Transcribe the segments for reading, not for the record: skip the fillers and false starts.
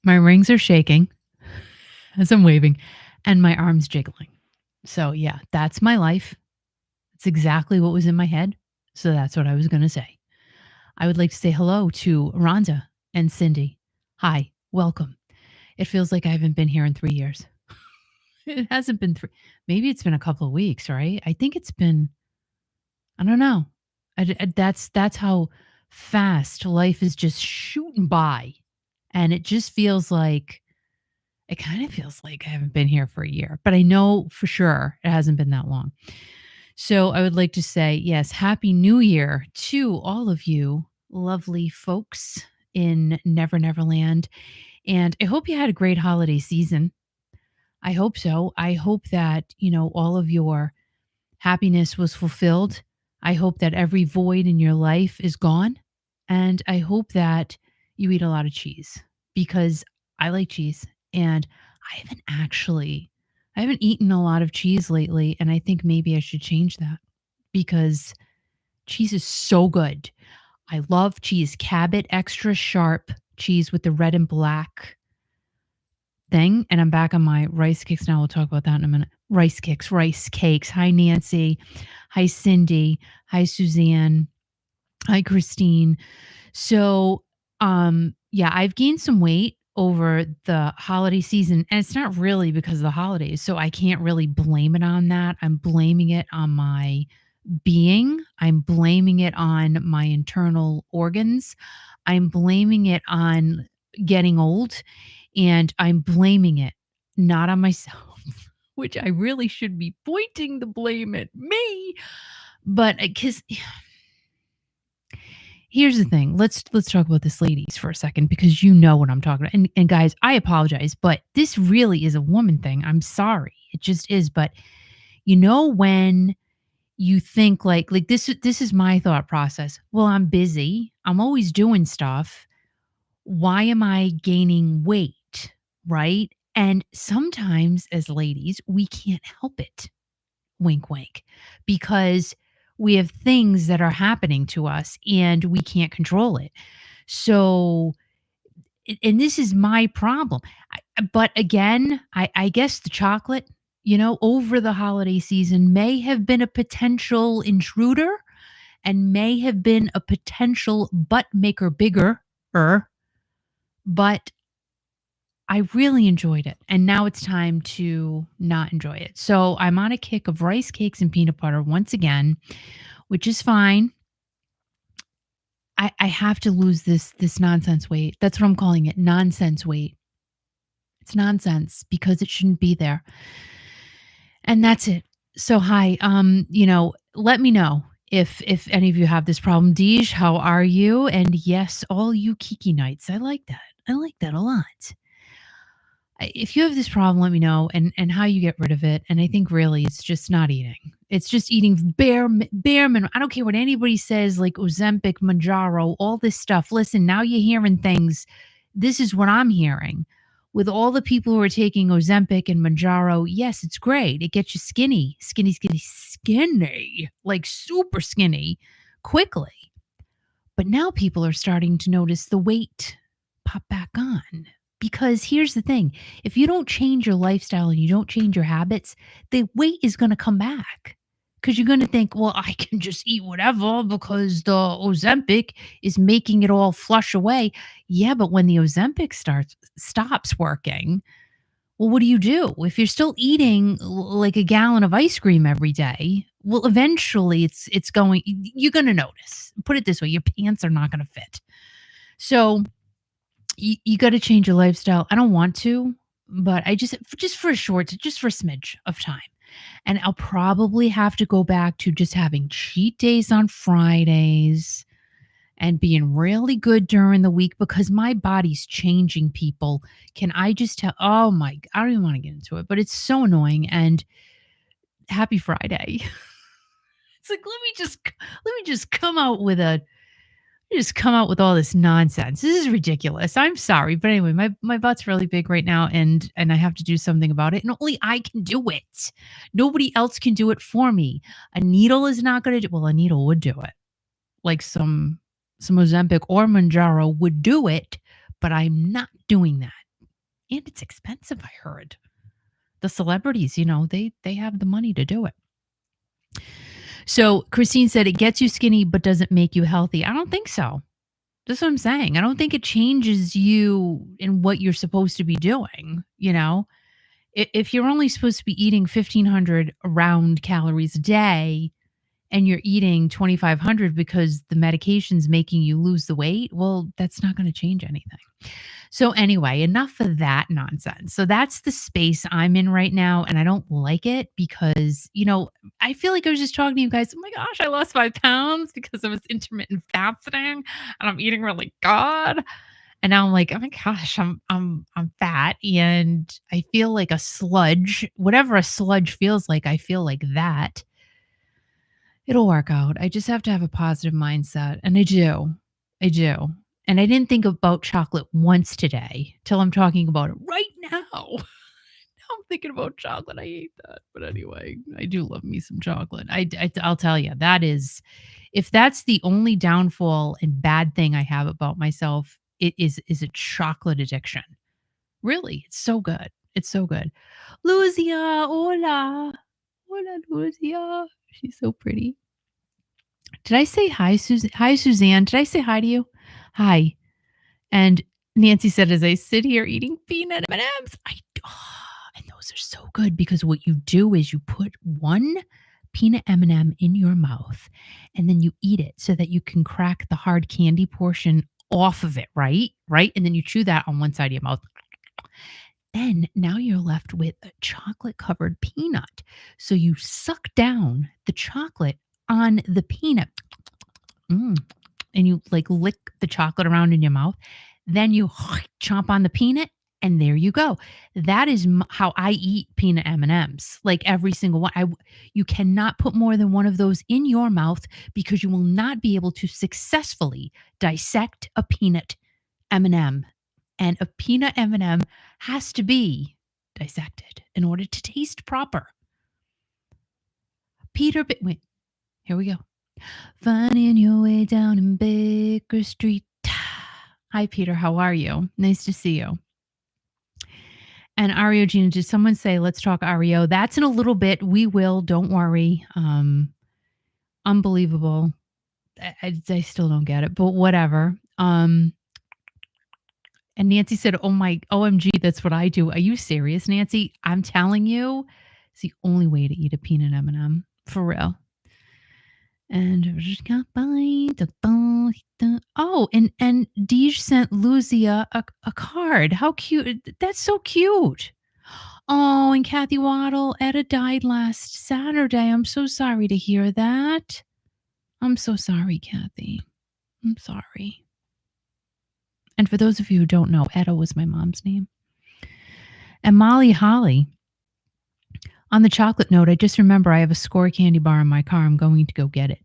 My rings are shaking as I'm waving, and my arm's jiggling. So, yeah, that's my life. It's exactly what was in my head. So, that's what I was going to say. I would like to say hello to Rhonda and Cindy. Hi, welcome. It feels like I haven't been here in 3 years. It hasn't been three. Maybe it's been a couple of weeks, right? I think it's been, I don't know. That's how fast life is just shooting by. And it just feels like, it kind of feels like I haven't been here for a year, but I know for sure it hasn't been that long. So I would like to say, yes, Happy New Year to all of you lovely folks in Never Never Land. And I hope you had a great holiday season. I hope so. I hope that, all of your happiness was fulfilled. I hope that every void in your life is gone. And I hope that you eat a lot of cheese because I like cheese and I haven't eaten a lot of cheese lately. And I think maybe I should change that because cheese is so good. I love cheese, Cabot extra sharp cheese with the red and black thing. And I'm back on my rice cakes now. We'll talk about that in a minute. Rice cakes. Hi, Nancy. Hi, Cindy. Hi, Suzanne. Hi, Christine. So, yeah, I've gained some weight over the holiday season, and it's not really because of the holidays. So I can't really blame it on that. I'm blaming it on my being. I'm blaming it on my internal organs. I'm blaming it on getting old, and I'm blaming it not on myself, which I really should be pointing the blame at me. But because here's the thing, let's talk about this, ladies, for a second, because you know what I'm talking about. And guys, I apologize, but this really is a woman thing. I'm sorry, it just is. But when you think like this is my thought process. Well, I'm busy. I'm always doing stuff. Why am I gaining weight? Right? And sometimes as ladies, we can't help it. Wink, wink. Because we have things that are happening to us and we can't control it. So, and this is my problem. But again, I guess the chocolate, over the holiday season may have been a potential intruder and may have been a potential butt maker bigger, but I really enjoyed it. And now it's time to not enjoy it. So I'm on a kick of rice cakes and peanut butter once again, which is fine. I have to lose this nonsense weight. That's what I'm calling it, nonsense weight. It's nonsense because it shouldn't be there. And that's it. So hi, let me know if any of you have this problem. Deej, how are you? And yes, all you Kiki Knights. I like that. I like that a lot. If you have this problem, let me know and how you get rid of it. And I think really it's just not eating. It's just eating bare minimum. I don't care what anybody says, like Ozempic, Manjaro, all this stuff. Listen, now you're hearing things. This is what I'm hearing. With all the people who are taking Ozempic and Manjaro, yes, it's great. It gets you skinny, like super skinny quickly. But now people are starting to notice the weight pop back on. Because here's the thing, if you don't change your lifestyle and you don't change your habits, the weight is going to come back. Because you're going to think, well, I can just eat whatever because the Ozempic is making it all flush away. Yeah, but when the Ozempic stops working, well, what do you do? If you're still eating like a gallon of ice cream every day, well, eventually you're going to notice. Put it this way, your pants are not going to fit. So you got to change your lifestyle. I don't want to, but I just for a smidge of time. And I'll probably have to go back to just having cheat days on Fridays and being really good during the week because my body's changing, people. Can I just tell? Oh my, I don't even want to get into it, but it's so annoying. And happy Friday. It's like, let me just come out with all this nonsense. This is ridiculous. I'm sorry. But anyway, my butt's really big right now and I have to do something about it. And only I can do it. Nobody else can do it for me. A needle is not going to do. Well, a needle would do it. Like some Ozempic or Manjaro would do it, but I'm not doing that And it's expensive, I heard. The celebrities, they have the money to do it. So Christine said it gets you skinny but doesn't make you healthy. I don't think so. That's what I'm saying. I don't think it changes you in what you're supposed to be doing. If you're only supposed to be eating 1,500 round calories a day and you're eating 2,500 because the medication's making you lose the weight, well, that's not going to change anything. So anyway, enough of that nonsense. So that's the space I'm in right now, and I don't like it because, I feel like I was just talking to you guys. Oh my gosh, I lost 5 pounds because I was intermittent fasting and I'm eating really good. And now I'm like, oh my gosh, I'm fat and I feel like a sludge. Whatever a sludge feels like, I feel like that. It'll work out. I just have to have a positive mindset, and I do. I do. And I didn't think about chocolate once today till I'm talking about it right now. Now I'm thinking about chocolate. I hate that. But anyway, I do love me some chocolate. I'll tell you, if that's the only downfall and bad thing I have about myself, it is a chocolate addiction. Really, it's so good. It's so good. Luzia, hola. Hola, Luzia. She's so pretty. Did I say hi, Hi, Suzanne. Did I say hi to you? Hi. And Nancy said, as I sit here eating peanut M&Ms, and those are so good because what you do is you put one peanut M&M in your mouth and then you eat it so that you can crack the hard candy portion off of it, right? Right? And then you chew that on one side of your mouth. Then now you're left with a chocolate covered peanut. So you suck down the chocolate on the peanut. And you like lick the chocolate around in your mouth. Then you chomp on the peanut and there you go. That is how I eat peanut M&Ms. Like every single one. You cannot put more than one of those in your mouth because you will not be able to successfully dissect a peanut M&M. And a peanut M&M has to be dissected in order to taste proper. Wait, here we go. Finding your way down in Baker Street. Hi, Peter. How are you? Nice to see you. And REO, Gina, did someone say, let's talk REO? That's in a little bit. We will. Don't worry. Unbelievable. I still don't get it, but whatever. And Nancy said, oh my, OMG, that's what I do. Are you serious, Nancy? I'm telling you, it's the only way to eat a peanut M&M. For real. And and Deej sent Luzia a card. How cute. That's so cute. Oh, and Kathy Waddle, Etta died last Saturday. I'm so sorry to hear that. I'm so sorry, Kathy. I'm sorry. And for those of you who don't know, Etta was my mom's name. And Molly Holly, on the chocolate note, I just remember I have a Score candy bar in my car. I'm going to go get it.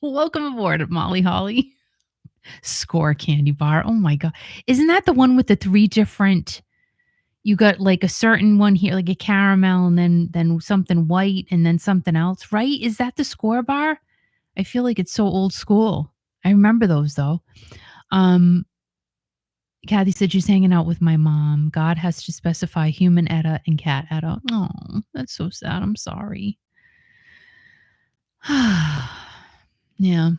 Welcome aboard, Molly Holly. Score candy bar. Oh my God. Isn't that the one with the 3 different, you got like a certain one here, like a caramel and then something white and then something else, right? Is that the Score bar? I feel like it's so old school. I remember those though. Kathy said she's hanging out with my mom. God has to specify human Etta and cat Etta. Oh, that's so sad. I'm sorry. Yeah.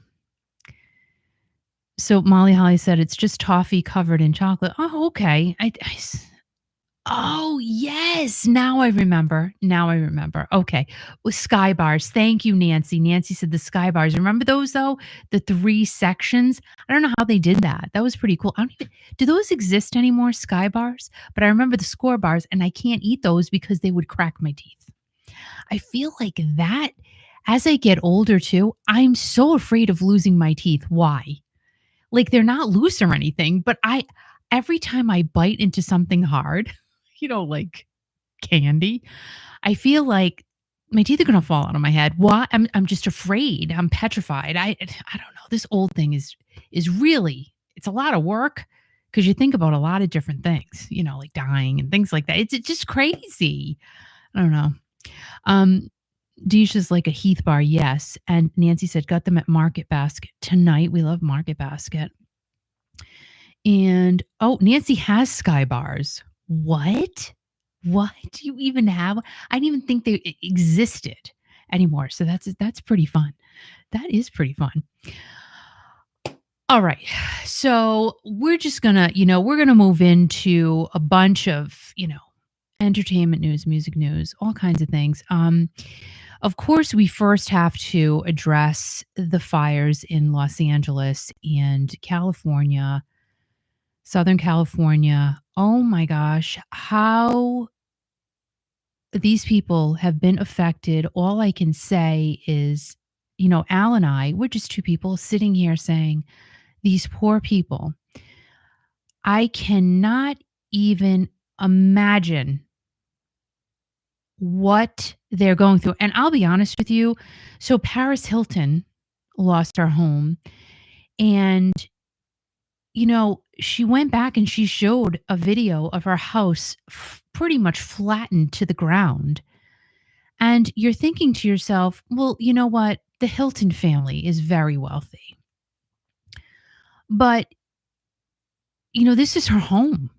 So Molly Holly said it's just toffee covered in chocolate. Oh, okay. Oh, yes. Now I remember. Okay. With Sky Bars. Thank you, Nancy. Nancy said the Sky Bars. Remember those, though? The 3 sections? I don't know how they did that. That was pretty cool. Do those exist anymore, Sky Bars? But I remember the Score Bars, and I can't eat those because they would crack my teeth. I feel like that, as I get older, too, I'm so afraid of losing my teeth. Why? Like, they're not loose or anything, but every time I bite into something hard, like candy, I feel like my teeth are going to fall out of my head. Why? I'm just afraid. I'm petrified. I don't know. This old thing is really, it's a lot of work because you think about a lot of different things, like dying and things like that. It's just crazy. I don't know. Deisha's like a Heath bar. Yes. And Nancy said, got them at Market Basket tonight. We love Market Basket. And Nancy has Sky Bars. What? What? Do you even have I didn't even think they existed anymore, so that's pretty fun. That is pretty fun. All right. So, we're just gonna, we're gonna move into a bunch of, entertainment news, music news, all kinds of things. Of course, we first have to address the fires in Los Angeles and California, Southern California. Oh my gosh, how these people have been affected. All I can say is, Al and I, we're just two people sitting here saying, these poor people, I cannot even imagine what they're going through. And I'll be honest with you. So Paris Hilton lost her home and she went back and she showed a video of her house pretty much flattened to the ground. And you're thinking to yourself, well, you know what? The Hilton family is very wealthy. But, this is her home.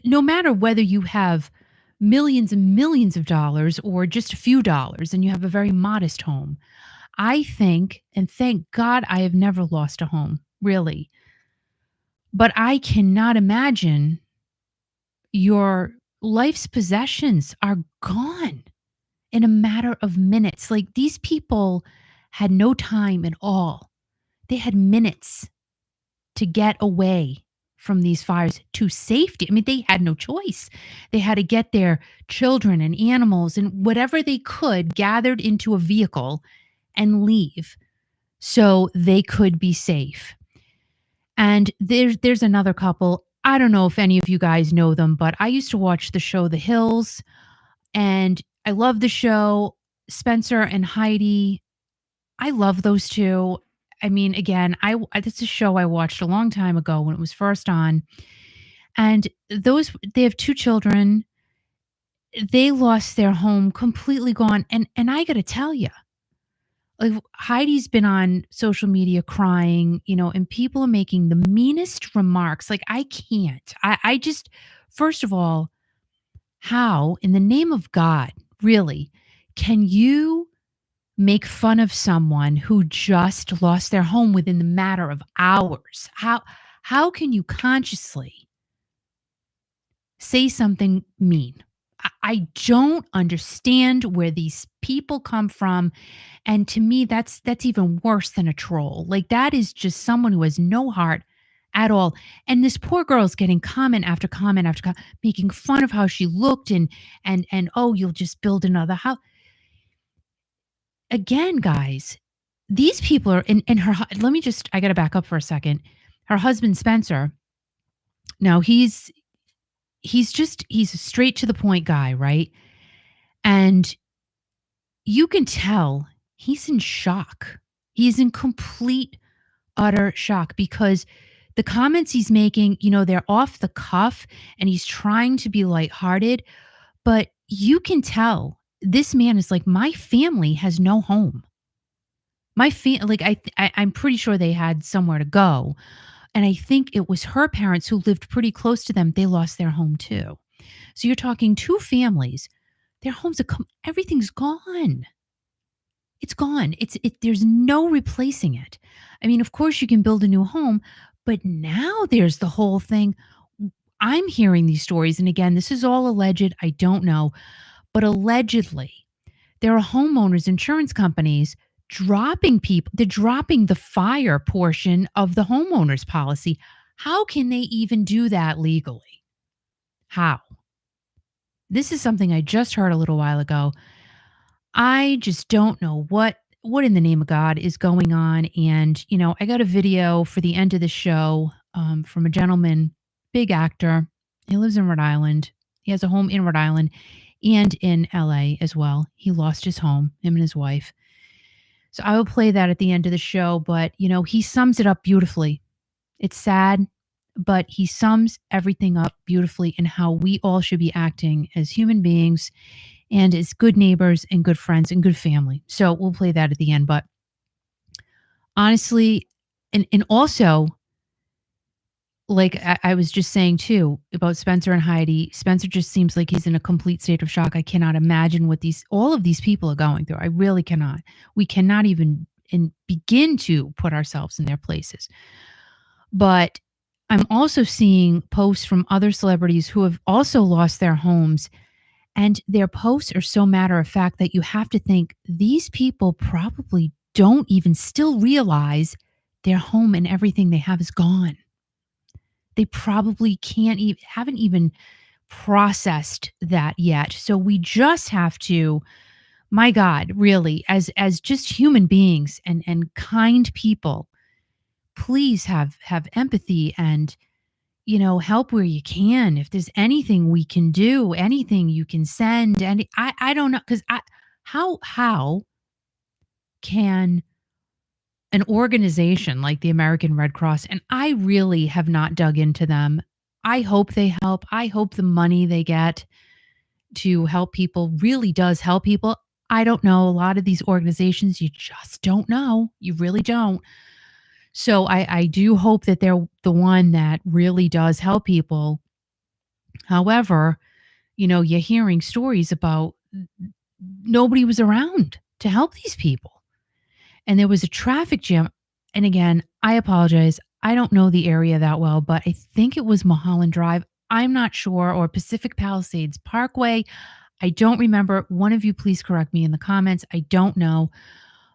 No matter whether you have millions and millions of dollars or just a few dollars and you have a very modest home, I think, and thank God I have never lost a home, really. But I cannot imagine your life's possessions are gone in a matter of minutes. Like these people had no time at all. They had minutes to get away from these fires to safety. I mean, they had no choice. They had to get their children and animals and whatever they could gathered into a vehicle and leave so they could be safe. And there's another couple. I don't know if any of you guys know them, but I used to watch the show The Hills and I love the show. Spencer and Heidi, I love those two. I mean, again, it's a show I watched a long time ago when it was first on. And they have two children. They lost their home, completely gone. And I got to tell you, like Heidi's been on social media crying, and people are making the meanest remarks. Like I can't. I just first of all, how in the name of God, really, can you make fun of someone who just lost their home within the matter of hours? How can you consciously say something mean? I don't understand where these people come from. And to me, that's even worse than a troll. Like that is just someone who has no heart at all. And this poor girl's getting comment after comment after comment, making fun of how she looked and oh, you'll just build another house. Again, guys, these people are in her let me just I gotta back up for a second. Her husband, Spencer, now he's a straight to the point guy, right? And you can tell he's in shock. He's in complete, utter shock because the comments he's making, they're off the cuff and he's trying to be lighthearted, but you can tell this man is like, my family has no home. Like I'm pretty sure they had somewhere to go. And I think it was her parents who lived pretty close to them. They lost their home too. So you're talking two families. Their homes are everything's gone. It's gone. There's no replacing it. I mean, of course you can build a new home, but now there's the whole thing. I'm hearing these stories and again, this is all alleged. I don't know, but allegedly there are homeowners insurance companies dropping people. They're dropping the fire portion of the homeowner's policy. How can they even do that legally? How? This is something I just heard a little while ago. I just don't know what in the name of God is going on. And, I got a video for the end of the show from a gentleman, big actor. He lives in Rhode Island. He has a home in Rhode Island and in LA as well. He lost his home, him and his wife. So I will play that at the end of the show. But, he sums it up beautifully. It's sad, but he sums everything up beautifully in how we all should be acting as human beings and as good neighbors and good friends and good family. So we'll play that at the end. But honestly, and also, like I was just saying too about Spencer and Heidi. Spencer just seems like he's in a complete state of shock. I cannot imagine what these all of these people are going through. I really cannot. We cannot even begin to put ourselves in their places. But I'm also seeing posts from other celebrities who have also lost their homes, and their posts are so matter of fact that you have to think these people probably don't even still realize their home and everything they have is gone. They probably can't even haven't even processed that yet. So we just have to, my God, really, as just human beings and kind people, please have empathy and help where you can. If there's anything we can do, anything you can send, and I don't know, because how can an organization like the American Red Cross, and I really have not dug into them. I hope they help. I hope the money they get to help people really does help people. I don't know. A lot of these organizations, you just don't know. You really don't. So I do hope that they're the one that really does help people. However, you're hearing stories about nobody was around to help these people. And there was a traffic jam. And again, I apologize. I don't know the area that well, but I think it was Mulholland Drive. I'm not sure, or Pacific Palisades Parkway. I don't remember. One of you, please correct me in the comments. I don't know.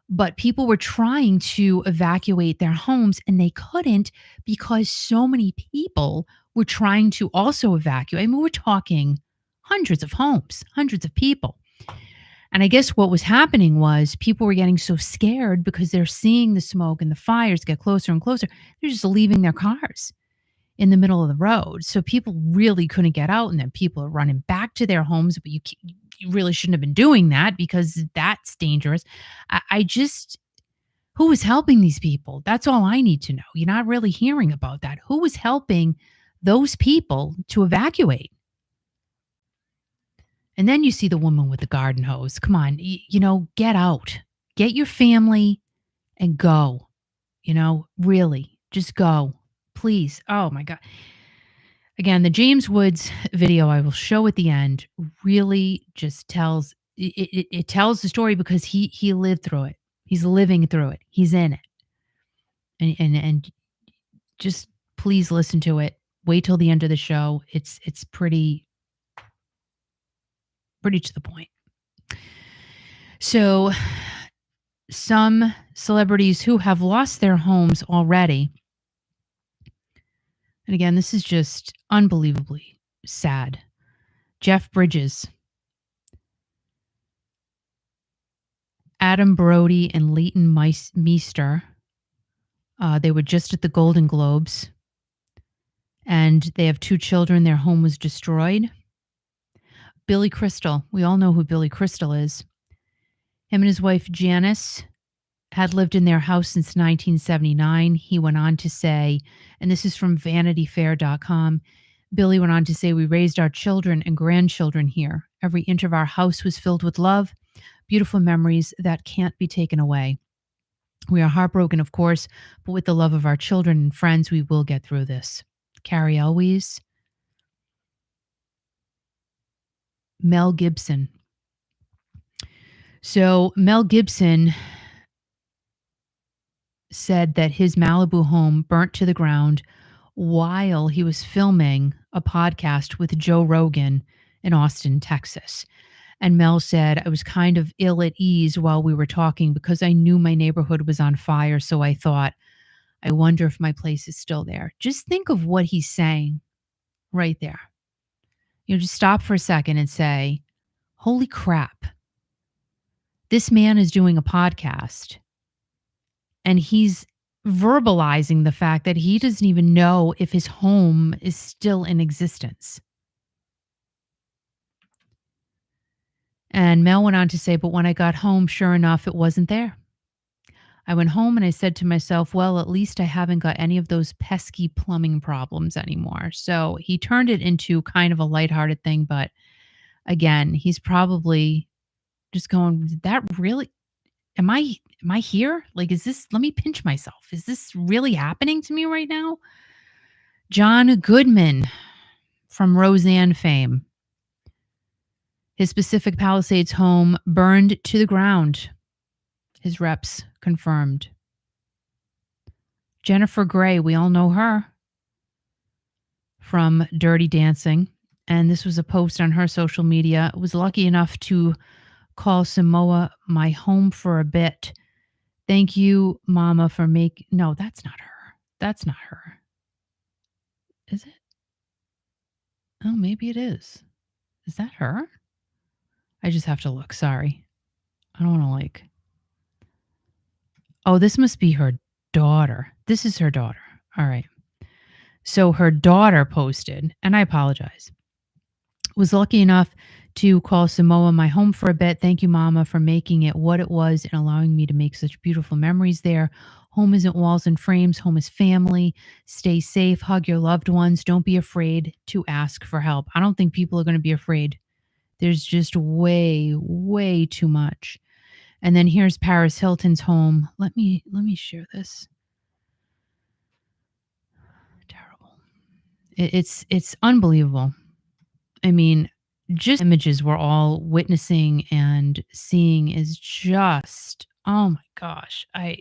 But people were trying to evacuate their homes and they couldn't because so many people were trying to also evacuate. I mean, we're talking hundreds of homes, hundreds of people. And I guess what was happening was people were getting so scared because they're seeing the smoke and the fires get closer and closer. They're just leaving their cars in the middle of the road. So people really couldn't get out. And then people are running back to their homes. But you really shouldn't have been doing that because that's dangerous. I just, who was helping these people? That's all I need to know. You're not really hearing about that. Who was helping those people to evacuate? And then you see the woman with the garden hose. Come on, get out. Get your family and go. Really, just go. Please. Oh my God. Again, the James Woods video I will show at the end really just tells it tells the story because he lived through it. He's living through it. He's in it. And just please listen to it. Wait till the end of the show. It's pretty to the point. So some celebrities who have lost their homes already. And again, this is just unbelievably sad. Jeff Bridges, Adam Brody, and Leighton Meester. They were just at the Golden Globes. And they have 2 children. Their home was destroyed. Billy Crystal. We all know who Billy Crystal is. Him and his wife, Janice, had lived in their house since 1979. He went on to say, and this is from VanityFair.com, Billy went on to say, we raised our children and grandchildren here. Every inch of our house was filled with love, beautiful memories that can't be taken away. We are heartbroken, of course, but with the love of our children and friends, we will get through this. Carrie Elwes. Mel Gibson. So Mel Gibson said that his Malibu home burnt to the ground while he was filming a podcast with Joe Rogan in Austin, Texas. And Mel said, I was kind of ill at ease while we were talking because I knew my neighborhood was on fire. So I thought, I wonder if my place is still there. Just think of what he's saying right there. Just stop for a second and say, holy crap. This man is doing a podcast and he's verbalizing the fact that he doesn't even know if his home is still in existence. And Mel went on to say, but when I got home, sure enough, it wasn't there. I went home and I said to myself, well, at least I haven't got any of those pesky plumbing problems anymore. So he turned it into kind of a lighthearted thing. But again, he's probably just going, "Did that really, am I here? Like, is this, let me pinch myself. Is this really happening to me right now?" John Goodman from Roseanne fame. His Pacific Palisades home burned to the ground. His reps confirmed. Jennifer Grey, we all know her from Dirty Dancing. And this was a post on her social media. Was lucky enough to call Samoa my home for a bit. Thank you, Mama, for making. No, that's not her. That's not her. Is it? Oh, maybe it is. Is that her? I just have to look. Sorry. I don't want to like. Oh, this must be her daughter. This is her daughter. All right. So her daughter posted, and I apologize, was lucky enough to call Samoa my home for a bit. Thank you, Mama, for making it what it was and allowing me to make such beautiful memories there. Home isn't walls and frames. Home is family. Stay safe. Hug your loved ones. Don't be afraid to ask for help. I don't think people are going to be afraid. There's just way, way too much. And then here's Paris Hilton's home. Let me share this. Terrible. It's unbelievable. I mean, just images we're all witnessing and seeing is just, oh my gosh. I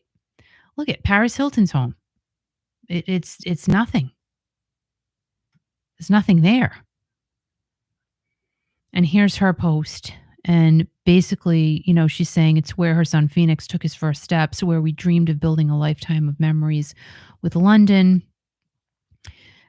look at Paris Hilton's home. It's nothing. There's nothing there. And here's her post. And basically, she's saying it's where her son Phoenix took his first steps, where we dreamed of building a lifetime of memories with London.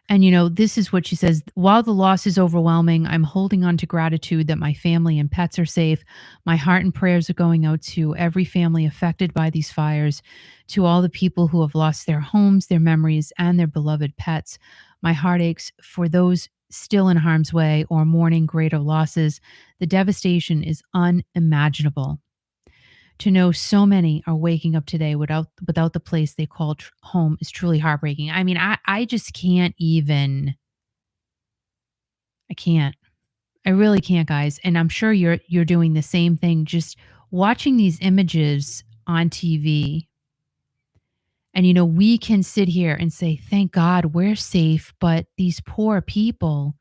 And, this is what she says. While the loss is overwhelming, I'm holding on to gratitude that my family and pets are safe. My heart and prayers are going out to every family affected by these fires, to all the people who have lost their homes, their memories, and their beloved pets. My heart aches for those still in harm's way or mourning greater losses. The devastation is unimaginable. To know so many are waking up today without the place they call home is truly heartbreaking. I mean, I just can't even. I can't. I really can't, guys. And I'm sure you're doing the same thing. Just watching these images on TV, and we can sit here and say, "Thank God we're safe," but these poor people.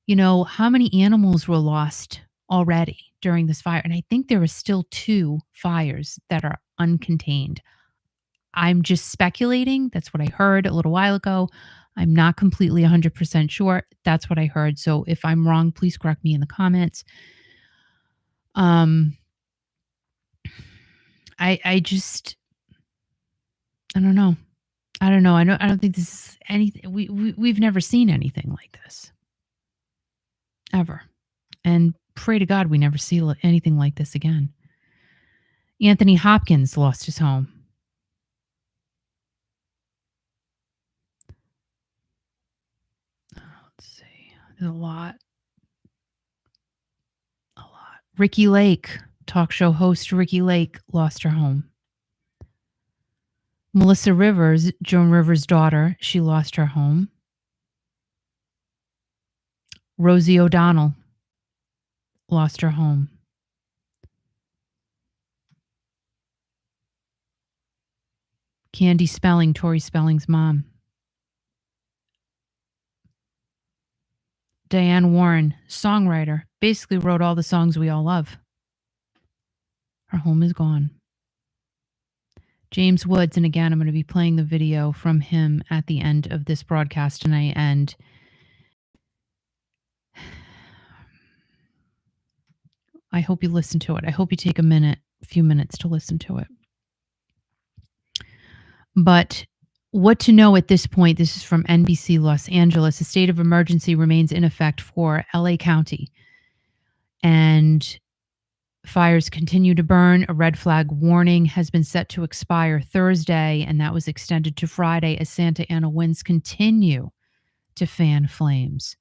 How many animals were lost already during this fire? And I think there are still 2 fires that are uncontained. I'm just speculating. That's what I heard a little while ago. I'm not completely 100% sure. That's what I heard. So if I'm wrong, please correct me in the comments. I just, I don't know. I don't know. I don't think this is anything. We've never seen anything like this. Ever. And pray to God we never see anything like this again. Anthony Hopkins lost his home. Let's see. There's a lot. Ricki Lake, talk show host Ricki Lake, lost her home. Melissa Rivers, Joan Rivers' daughter, she lost her home. Rosie O'Donnell lost her home. Candy Spelling, Tori Spelling's mom. Diane Warren, songwriter, basically wrote all the songs we all love. Her home is gone. James Woods, and again, I'm going to be playing the video from him at the end of this broadcast tonight, and I hope you listen to it. I hope you take a few minutes to listen to it. But what to know at this point, this is from NBC Los Angeles. A state of emergency remains in effect for LA County. And fires continue to burn. A red flag warning has been set to expire Thursday, and that was extended to Friday as Santa Ana winds continue to fan flames.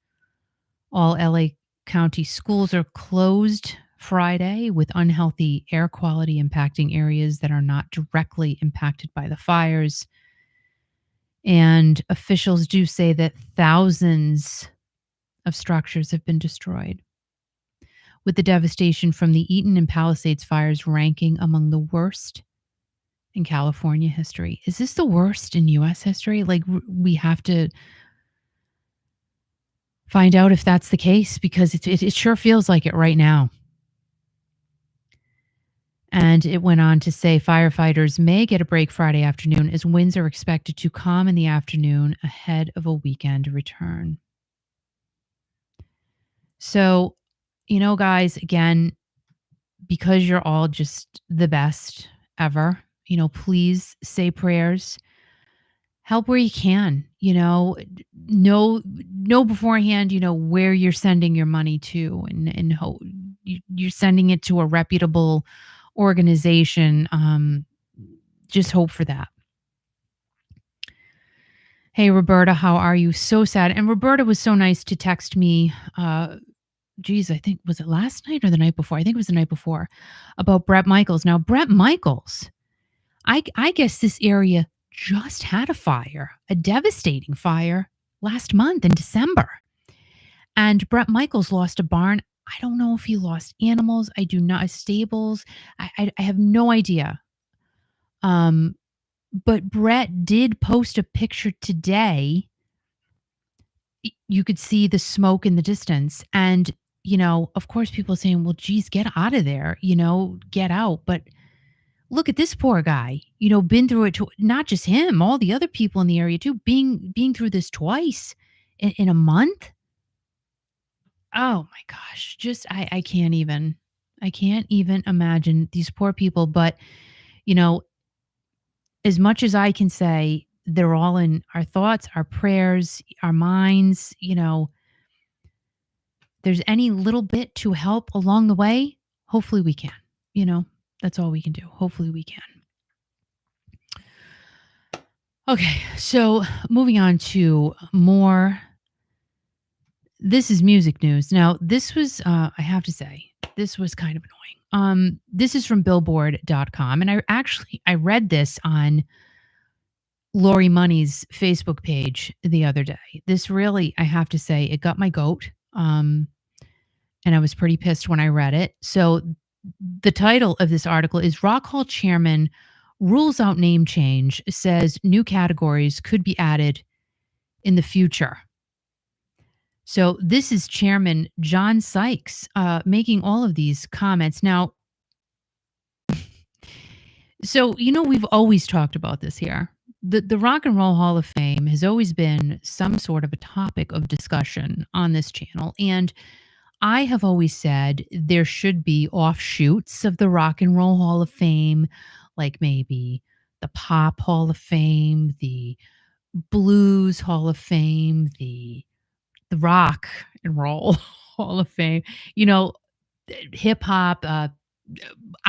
All LA County schools are closed Friday, with unhealthy air quality impacting areas that are not directly impacted by the fires. And officials do say that thousands of structures have been destroyed, with the devastation from the Eaton and Palisades fires ranking among the worst in California history. Is this the worst in U.S. history? Like, we have to Find out if that's the case because it sure feels like it right now. And it went on to say firefighters may get a break Friday afternoon as winds are expected to calm in the afternoon ahead of a weekend return. So, guys, again, because you're all just the best ever, please say prayers. Help where you can, know beforehand, where you're sending your money to and you're sending it to a reputable organization. Just hope for that. Hey, Roberta, how are you? So sad. And Roberta was so nice to text me. I think, was it last night or the night before? I think it was the night before about Brett Michaels. Now, Brett Michaels, I guess this area just had a fire, a devastating fire last month in December. And Brett Michaels lost a barn. I don't know if he lost animals. I do not, stables. I have no idea. But Brett did post a picture today. You could see the smoke in the distance. And, of course, people are saying, well, geez, get out of there, get out. But look at this poor guy, been through it, not just him, all the other people in the area too, being through this twice in a month. Oh my gosh, just I can't even imagine these poor people. But, you know, as much as I can say, they're all in our thoughts, our prayers, our minds, there's any little bit to help along the way, hopefully we can, you know, that's all we can do. Hopefully we can. Okay, so moving on to more. This is music news. Now, this was, I have to say, this was kind of annoying. This is from Billboard.com, and I read this on Lori Money's Facebook page the other day. This really, I have to say, it got my goat, and I was pretty pissed when I read it. So, the title of this article is Rock Hall Chairman rules out name change, says new categories could be added in the future. So this is Chairman John Sykes making all of these comments. Now, so, we've always talked about this here. The Rock and Roll Hall of Fame has always been some sort of a topic of discussion on this channel. And I have always said there should be offshoots of the Rock and Roll Hall of Fame, like maybe the Pop Hall of Fame, the Blues Hall of Fame, the Rock and Roll Hall of Fame, hip hop, I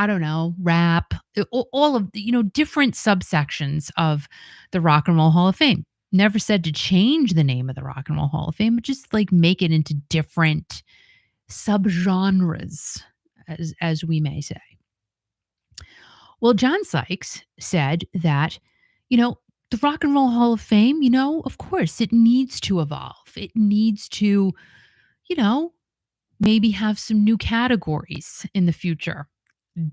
don't know, rap, all of different subsections of the Rock and Roll Hall of Fame. Never said to change the name of the Rock and Roll Hall of Fame, but just like make it into different subgenres, as we may say. Well, John Sykes said that, the Rock and Roll Hall of Fame, of course, it needs to evolve. It needs to, maybe have some new categories in the future.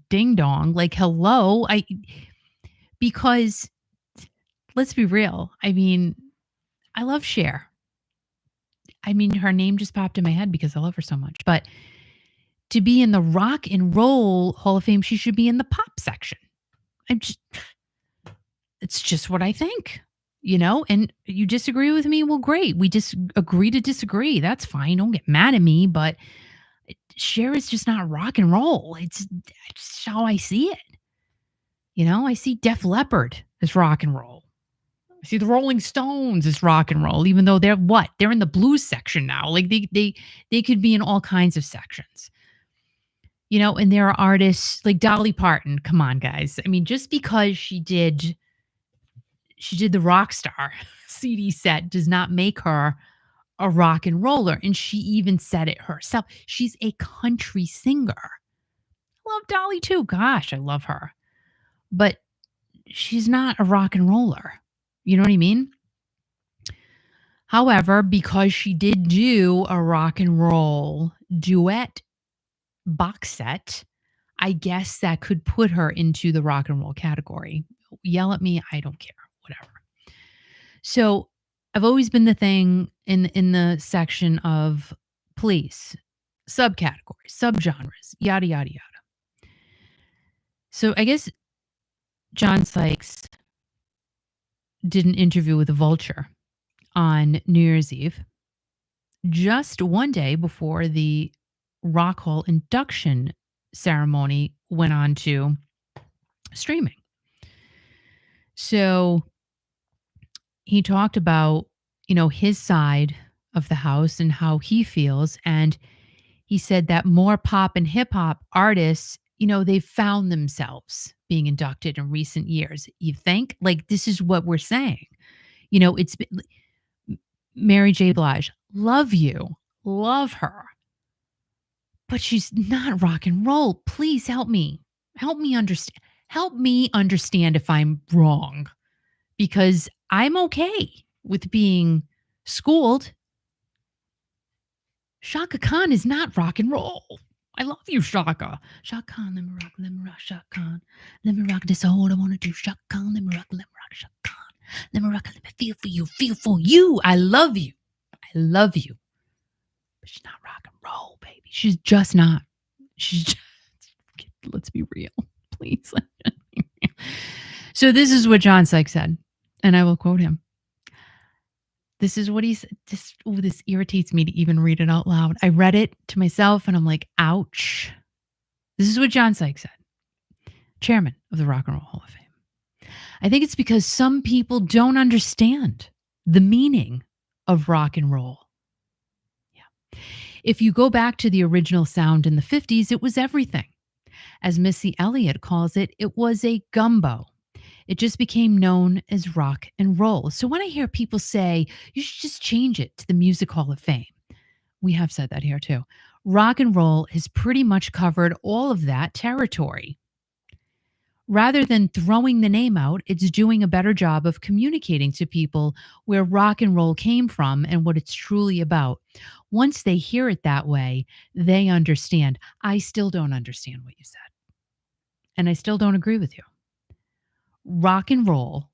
Ding dong, like hello, because let's be real. I mean, I love Cher. I mean, her name just popped in my head because I love her so much. But to be in the Rock and Roll Hall of Fame, she should be in the pop section. It's just what I think, and you disagree with me. Well, great. We just agree to disagree. That's fine. Don't get mad at me, but Cher is just not rock and roll. It's how I see it. I see Def Leppard as rock and roll. I see the Rolling Stones as rock and roll, even though they're what? They're in the blues section now. Like they could be in all kinds of sections. And there are artists like Dolly Parton. Come on, guys. I mean, just because she did the rock star CD set does not make her a rock and roller. And she even said it herself. She's a country singer. I love Dolly too. Gosh, I love her. But she's not a rock and roller. You know what I mean? However, because she did do a rock and roll duet box set, I guess that could put her into the rock and roll category. Yell at me. I don't care. Whatever. So I've always been the thing in the section of police, subcategories, subgenres, yada yada yada. So I guess John Sykes did an interview with a Vulture on New Year's Eve, just one day before the Rock Hall induction ceremony went on to streaming. So he talked about, his side of the house and how he feels. And he said that more pop and hip hop artists, they've found themselves being inducted in recent years. You think? Like, this is what we're saying. It's been Mary J. Blige, love you, love her, but she's not rock and roll. Please help me. Help me understand. Help me understand if I'm wrong, because I'm okay with being schooled. Shaka Khan is not rock and roll. I love you, Shaka. Shaka Khan, let me rock, Shaka Khan. Let me rock this all I want to do. Shaka Khan, let me rock, Shaka Khan. Let me rock, let me feel for you. I love you. I love you. But she's not rock and roll, baby. She's just not. She's just, let's be real, please. So this is what John Sykes said, and I will quote him. This is what he said. This irritates me to even read it out loud. I read it to myself and I'm like, ouch. This is what John Sykes said, chairman of the Rock and Roll Hall of Fame. I think it's because some people don't understand the meaning of rock and roll. Yeah. If you go back to the original sound in the 50s, it was everything. As Missy Elliott calls it, it was a gumbo. It just became known as rock and roll. So when I hear people say, you should just change it to the Music Hall of Fame, we have said that here too. Rock and roll has pretty much covered all of that territory. Rather than throwing the name out, it's doing a better job of communicating to people where rock and roll came from and what it's truly about. Once they hear it that way, they understand. I still don't understand what you said. And I still don't agree with you. Rock and roll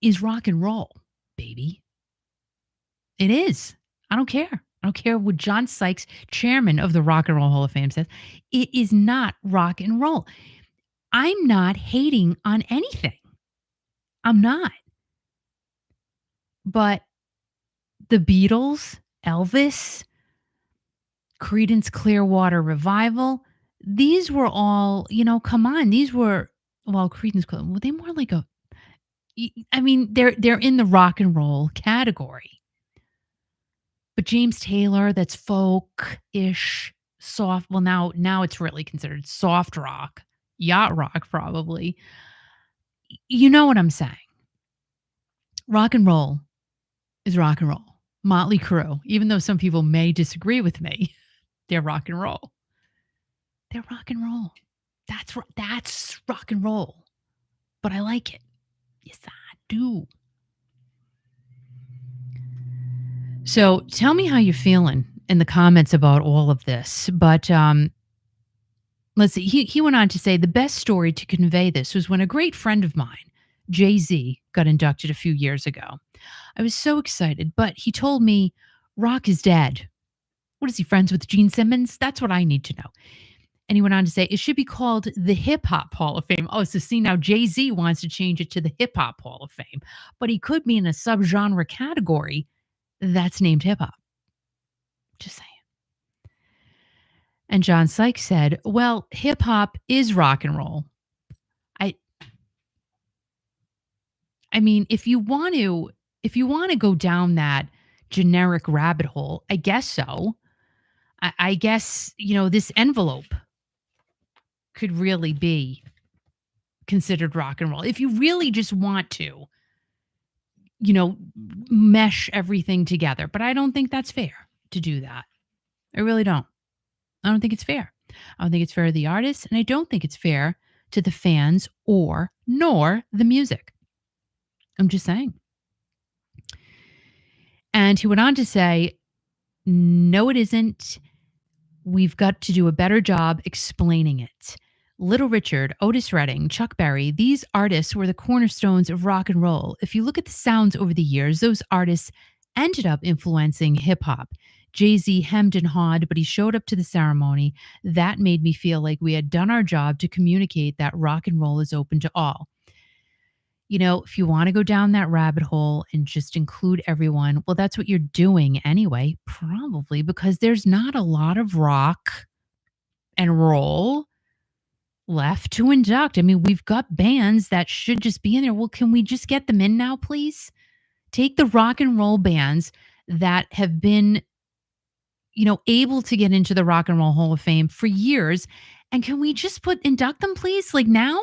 is rock and roll, baby. It is. I don't care. I don't care what John Sykes, chairman of the Rock and Roll Hall of Fame, says. It is not rock and roll. I'm not hating on anything. I'm not. But the Beatles, Elvis, Creedence Clearwater Revival, these were all, come on. These were, well, Creedence, were they more like they're in the rock and roll category. But James Taylor, that's folk-ish, soft. Well, now it's really considered soft rock, yacht rock, probably. You know what I'm saying? Rock and roll is rock and roll. Motley Crue, even though some people may disagree with me, they're rock and roll. They're rock and roll. That's rock and roll. But I like it. Yes, I do. So tell me how you're feeling in the comments about all of this. But let's see. He went on to say the best story to convey this was when a great friend of mine, Jay-Z, got inducted a few years ago. I was so excited, but he told me rock is dead. What is he, friends with Gene Simmons? That's what I need to know. And he went on to say it should be called the Hip Hop Hall of Fame. Oh, so see, now Jay-Z wants to change it to the Hip Hop Hall of Fame, but he could be in a subgenre category that's named hip hop. Just saying. And John Sykes said, well, hip hop is rock and roll. I mean, if you want to go down that generic rabbit hole, I guess so. I guess, this envelope could really be considered rock and roll. If you really just want to, mesh everything together. But I don't think that's fair to do that. I really don't. I don't think it's fair. I don't think it's fair to the artists, and I don't think it's fair to the fans nor the music. I'm just saying. And he went on to say, no, it isn't. We've got to do a better job explaining it. Little Richard, Otis Redding, Chuck Berry, these artists were the cornerstones of rock and roll. If you look at the sounds over the years, those artists ended up influencing hip hop. Jay-Z hemmed and hawed, but he showed up to the ceremony. That made me feel like we had done our job to communicate that rock and roll is open to all. If you want to go down that rabbit hole and just include everyone, well, that's what you're doing anyway, probably because there's not a lot of rock and roll left to induct. I mean, we've got bands that should just be in there. Well, can we just get them in now, please? Take the rock and roll bands that have been, able to get into the Rock and Roll Hall of Fame for years. And can we just induct them, please? Like now,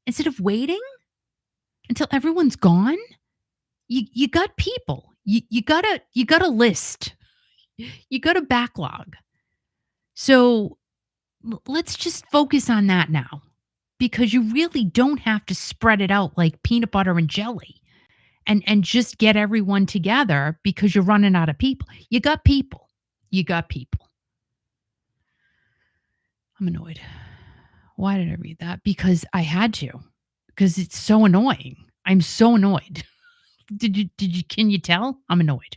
instead of waiting until everyone's gone? You got people. You got a list. You got a backlog. So let's just focus on that now, because you really don't have to spread it out like peanut butter and jelly and just get everyone together because you're running out of people. You got people. You got people. I'm annoyed. Why did I read that? Because I had to. Because it's so annoying. I'm so annoyed. Can you tell? I'm annoyed.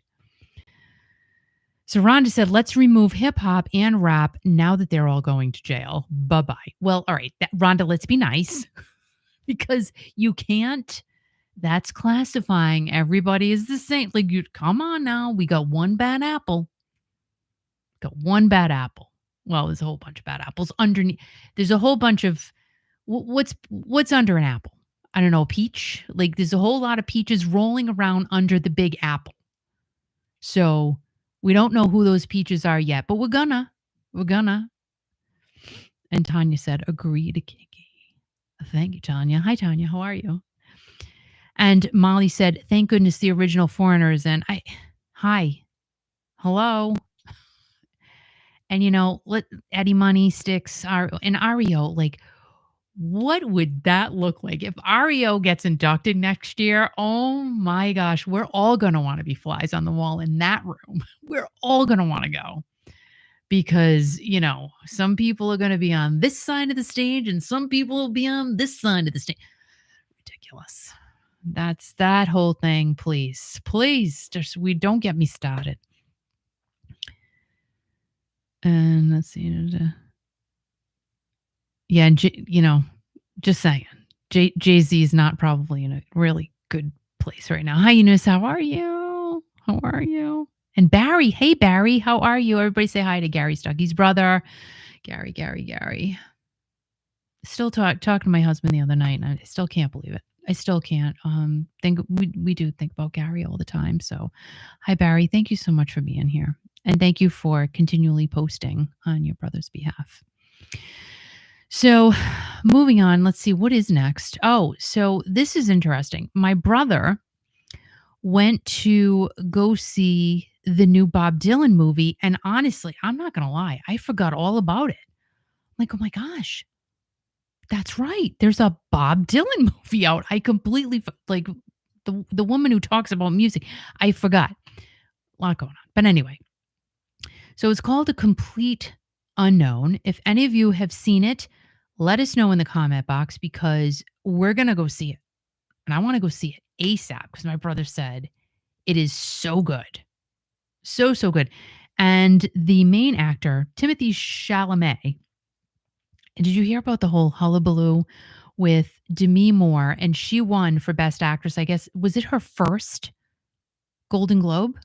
So Rhonda said, let's remove hip hop and rap now that they're all going to jail. Bye-bye. Well, all right. Rhonda, let's be nice because you can't. That's classifying. Everybody is the same. Like, come on now. We got one bad apple. Got one bad apple. Well, there's a whole bunch of bad apples underneath. There's a whole bunch of what's under an apple? I don't know, peach. Like there's a whole lot of peaches rolling around under the big apple. So we don't know who those peaches are yet, but we're gonna. And Tanya said, agree to Kiki. Thank you, Tanya. Hi, Tanya. How are you? And Molly said, thank goodness the original Foreigners. And hi, hello. And let Eddie Money Sticks and REO, like, what would that look like if REO gets inducted next year? Oh my gosh, we're all going to want to be flies on the wall in that room. We're all going to want to go because, some people are going to be on this side of the stage and some people will be on this side of the stage. Ridiculous. That's that whole thing. Please, just don't get me started. And let's see. Yeah, just saying. Jay-Z is not probably in a really good place right now. Hi, Eunice. How are you? And Barry. Hey, Barry. How are you? Everybody say hi to Gary Stuckey's brother. Gary. Still talking to my husband the other night, and I still can't believe it. I still can't. We do think about Gary all the time. So, hi, Barry. Thank you so much for being here. And thank you for continually posting on your brother's behalf. So moving on, let's see what is next. Oh, so this is interesting. My brother went to go see the new Bob Dylan movie. And honestly, I'm not going to lie. I forgot all about it. Like, oh my gosh, that's right. There's a Bob Dylan movie out. I completely, like the woman who talks about music, I forgot. A lot going on. But anyway, so it's called A Complete Unknown. If any of you have seen it, let us know in the comment box because we're going to go see it. And I want to go see it ASAP because my brother said it is so good. So good. And the main actor, Timothy Chalamet, and did you hear about the whole hullabaloo with Demi Moore? And she won for Best Actress, I guess. Was it her first Golden Globe?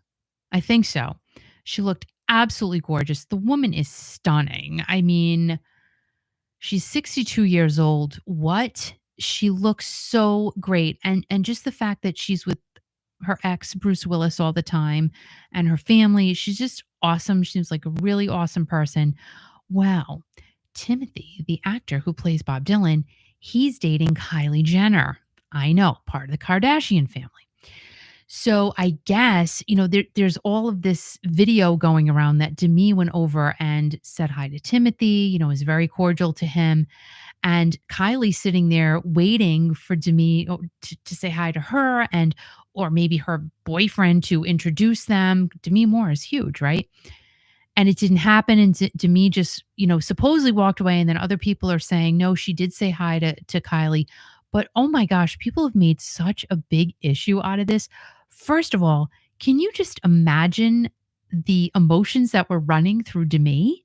I think so. She looked absolutely gorgeous. The woman is stunning. I mean, she's 62 years old. What? She looks so great. And just the fact that she's with her ex, Bruce Willis, all the time and her family, she's just awesome. She seems like a really awesome person. Wow. Timothy, the actor who plays Bob Dylan, he's dating Kylie Jenner. I know, part of the Kardashian family. So I guess, there's all of this video going around that Demi went over and said hi to Timothy, was very cordial to him. And Kylie sitting there waiting for Demi to say hi to her or maybe her boyfriend to introduce them. Demi Moore is huge, right? and it didn't happen, and Demi just, supposedly walked away, and then other people are saying, "No, she did say hi to Kylie." But, oh my gosh, people have made such a big issue out of this. First of all, can you just imagine the emotions that were running through Demi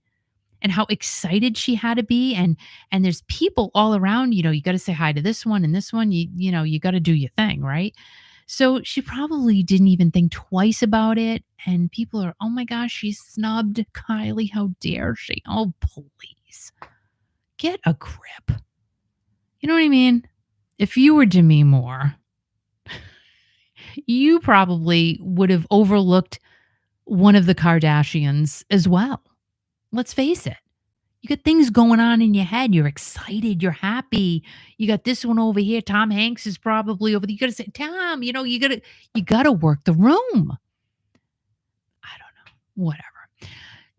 and how excited she had to be? And there's people all around, you gotta say hi to this one and this one, you gotta do your thing, right? So she probably didn't even think twice about it. And people are, oh my gosh, she snubbed Kylie. How dare she? Oh, please get a grip. You know what I mean? If you were Demi Moore, you probably would have overlooked one of the Kardashians as well. Let's face it. You got things going on in your head. You're excited. You're happy. You got this one over here. Tom Hanks is probably over there. You got to say, Tom, you gotta work the room. I don't know. Whatever.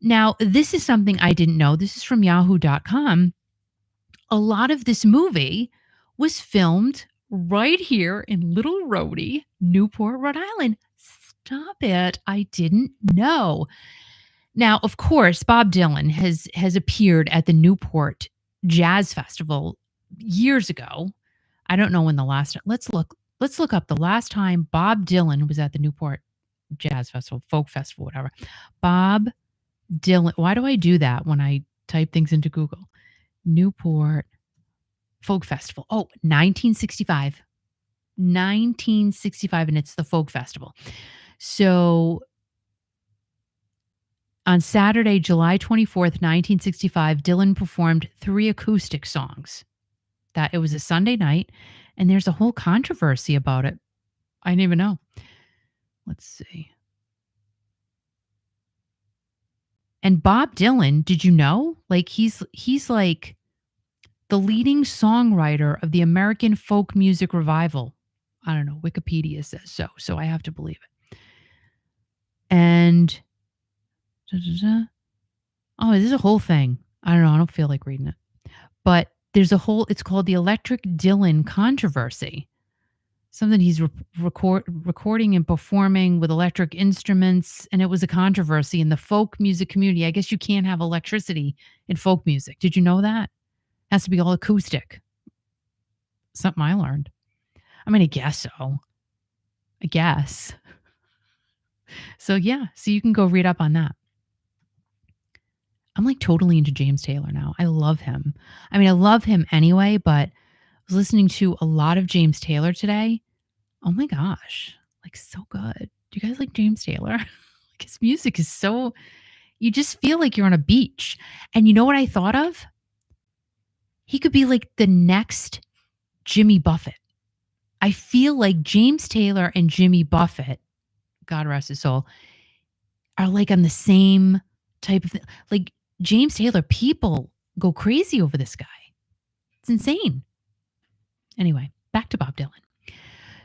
Now, this is something I didn't know. This is from yahoo.com. A lot of this movie was filmed right here in Little Rhodey, Newport, Rhode Island. Stop it. I didn't know. Now, of course, Bob Dylan has appeared at the Newport Jazz Festival years ago. I don't know when the last time. Let's look up the last time Bob Dylan was at the Newport Jazz Festival, Folk Festival, whatever. Bob Dylan. Why do I do that when I type things into Google? Newport Folk Festival. Oh, 1965. 1965, and it's the Folk Festival. So on Saturday, July 24th, 1965, Dylan performed 3 acoustic songs. That it was a Sunday night, and there's a whole controversy about it. I didn't even know. Let's see. And Bob Dylan, did you know? Like he's like the leading songwriter of the American folk music revival. I don't know, Wikipedia says so I have to believe it. And oh, this is a whole thing. I don't know, I don't feel like reading it. But there's it's called the Electric Dylan controversy. Something he's recording and performing with electric instruments, and it was a controversy in the folk music community. I guess you can't have electricity in folk music. Did you know that? It has to be all acoustic. Something I learned. I mean, I guess so. I guess. So yeah, so you can go read up on that. I'm like totally into James Taylor now. I love him. I mean, I love him anyway, but I was listening to a lot of James Taylor today. Oh my gosh, like so good. Do you guys like James Taylor? Like his music is so, you just feel like you're on a beach. And you know what I thought of? He could be like the next Jimmy Buffett. I feel like James Taylor and Jimmy Buffett, God rest his soul, are like on the same type of thing. Like James Taylor, people go crazy over this guy. It's insane. Anyway, back to Bob Dylan.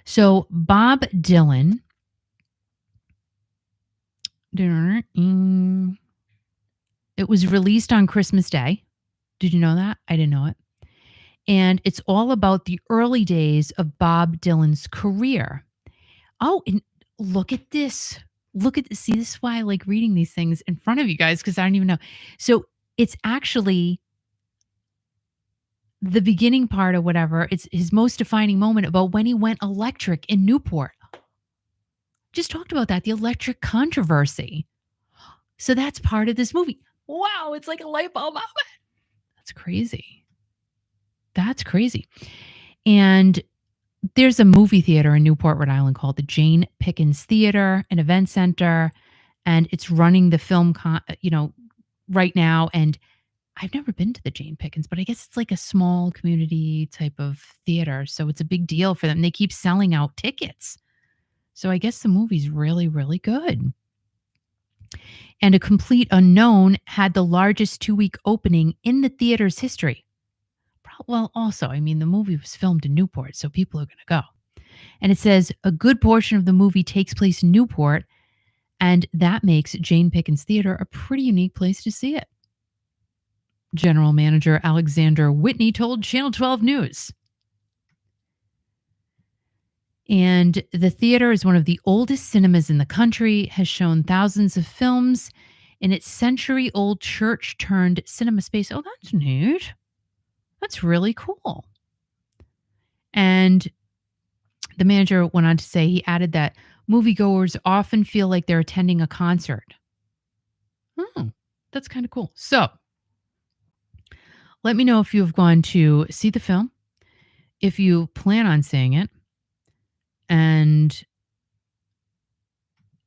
So Bob Dylan, it was released on Christmas Day. Did you know that? I didn't know it. And it's all about the early days of Bob Dylan's career. Oh, and look at this. Look at this. See, this is why I like reading these things in front of you guys, because I don't even know. So it's actually the beginning part or whatever. It's his most defining moment about when he went electric in Newport. Just talked about that, the electric controversy. So that's part of this movie. Wow, it's like a light bulb moment. That's crazy. That's crazy. And there's a movie theater in Newport, Rhode Island called the Jane Pickens Theater, an event center, and it's running the film, right now. And I've never been to the Jane Pickens, but I guess it's like a small community type of theater. So it's a big deal for them. They keep selling out tickets. So I guess the movie's really, really good. And A Complete Unknown had the largest 2-week opening in the theater's history. Well, also, I mean, the movie was filmed in Newport, so people are going to go. And it says a good portion of the movie takes place in Newport, and that makes Jane Pickens Theater a pretty unique place to see it. General Manager Alexander Whitney told Channel 12 News. And the theater is one of the oldest cinemas in the country, has shown thousands of films. in its century-old church turned cinema space. Oh, that's neat. That's really cool. And the manager went on to say he added that moviegoers often feel like they're attending a concert. Oh, that's kind of cool. So let me know if you've gone to see the film, if you plan on seeing it. And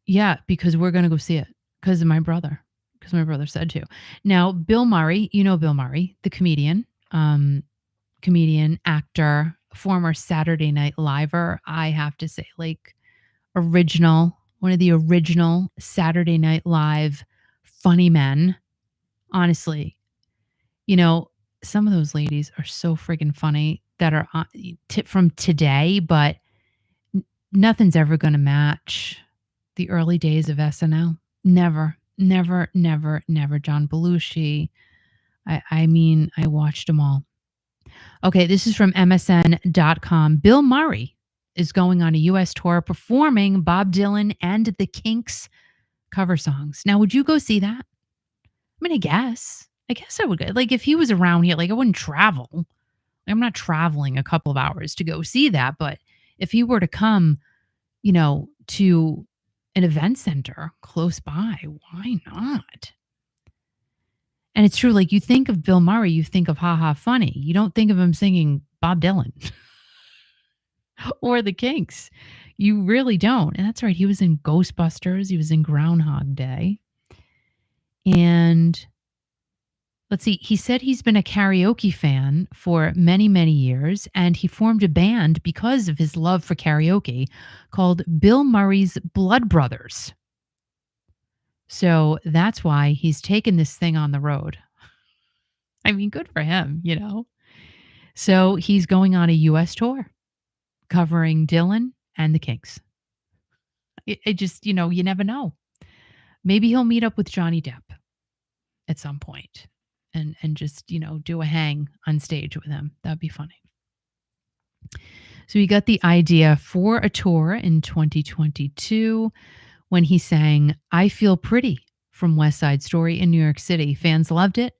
yeah, because we're going to go see it because of my brother, because my brother said to. Now, Bill Murray, you know Bill Murray, the comedian, actor, former Saturday Night Liver. I have to say, like, one of the original Saturday Night Live funny men. Honestly, some of those ladies are so friggin' funny that are from today, but nothing's ever going to match the early days of SNL. Never, never, never, never. John Belushi. I mean, I watched them all. Okay, this is from MSN.com. Bill Murray is going on a U.S. tour performing Bob Dylan and the Kinks cover songs. Now, would you go see that? I mean, I guess I would go. Like, if he was around here, like, I wouldn't travel. I'm not traveling a couple of hours to go see that. But if he were to come, to an event center close by, why not? And it's true, like, you think of Bill Murray, you think of Ha Ha Funny. You don't think of him singing Bob Dylan or the Kinks. You really don't. And that's right. He was in Ghostbusters. He was in Groundhog Day. And let's see, he said he's been a karaoke fan for many, many years, and he formed a band because of his love for karaoke called Bill Murray's Blood Brothers. So that's why he's taken this thing on the road. I mean, good for him, So he's going on a U.S. tour covering Dylan and the Kinks. It just, you never know. Maybe he'll meet up with Johnny Depp at some point and just, do a hang on stage with him. That'd be funny. So he got the idea for a tour in 2022 when he sang I Feel Pretty from West Side Story in New York City. Fans loved it.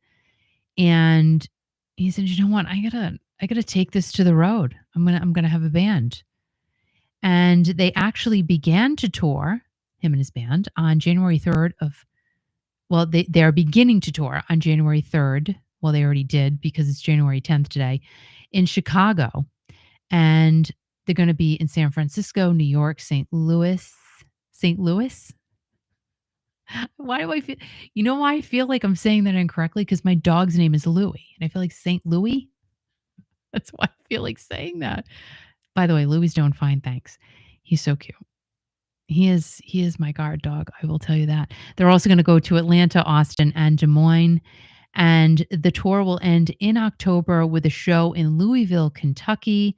And he said, you know what? I gotta take this to the road. I'm gonna have a band. And they actually began to tour, him and his band, on January 3rd they're beginning to tour on January 3rd. Well, they already did because it's January 10th today in Chicago. And they're going to be in San Francisco, New York, St. Louis. Why do I feel, why I feel like I'm saying that incorrectly? Because my dog's name is Louie. And I feel like St. Louis. That's why I feel like saying that. By the way, Louie's doing fine, thanks. He's so cute. He is my guard dog. I will tell you that. They're also going to go to Atlanta, Austin, and Des Moines. And the tour will end in October with a show in Louisville, Kentucky.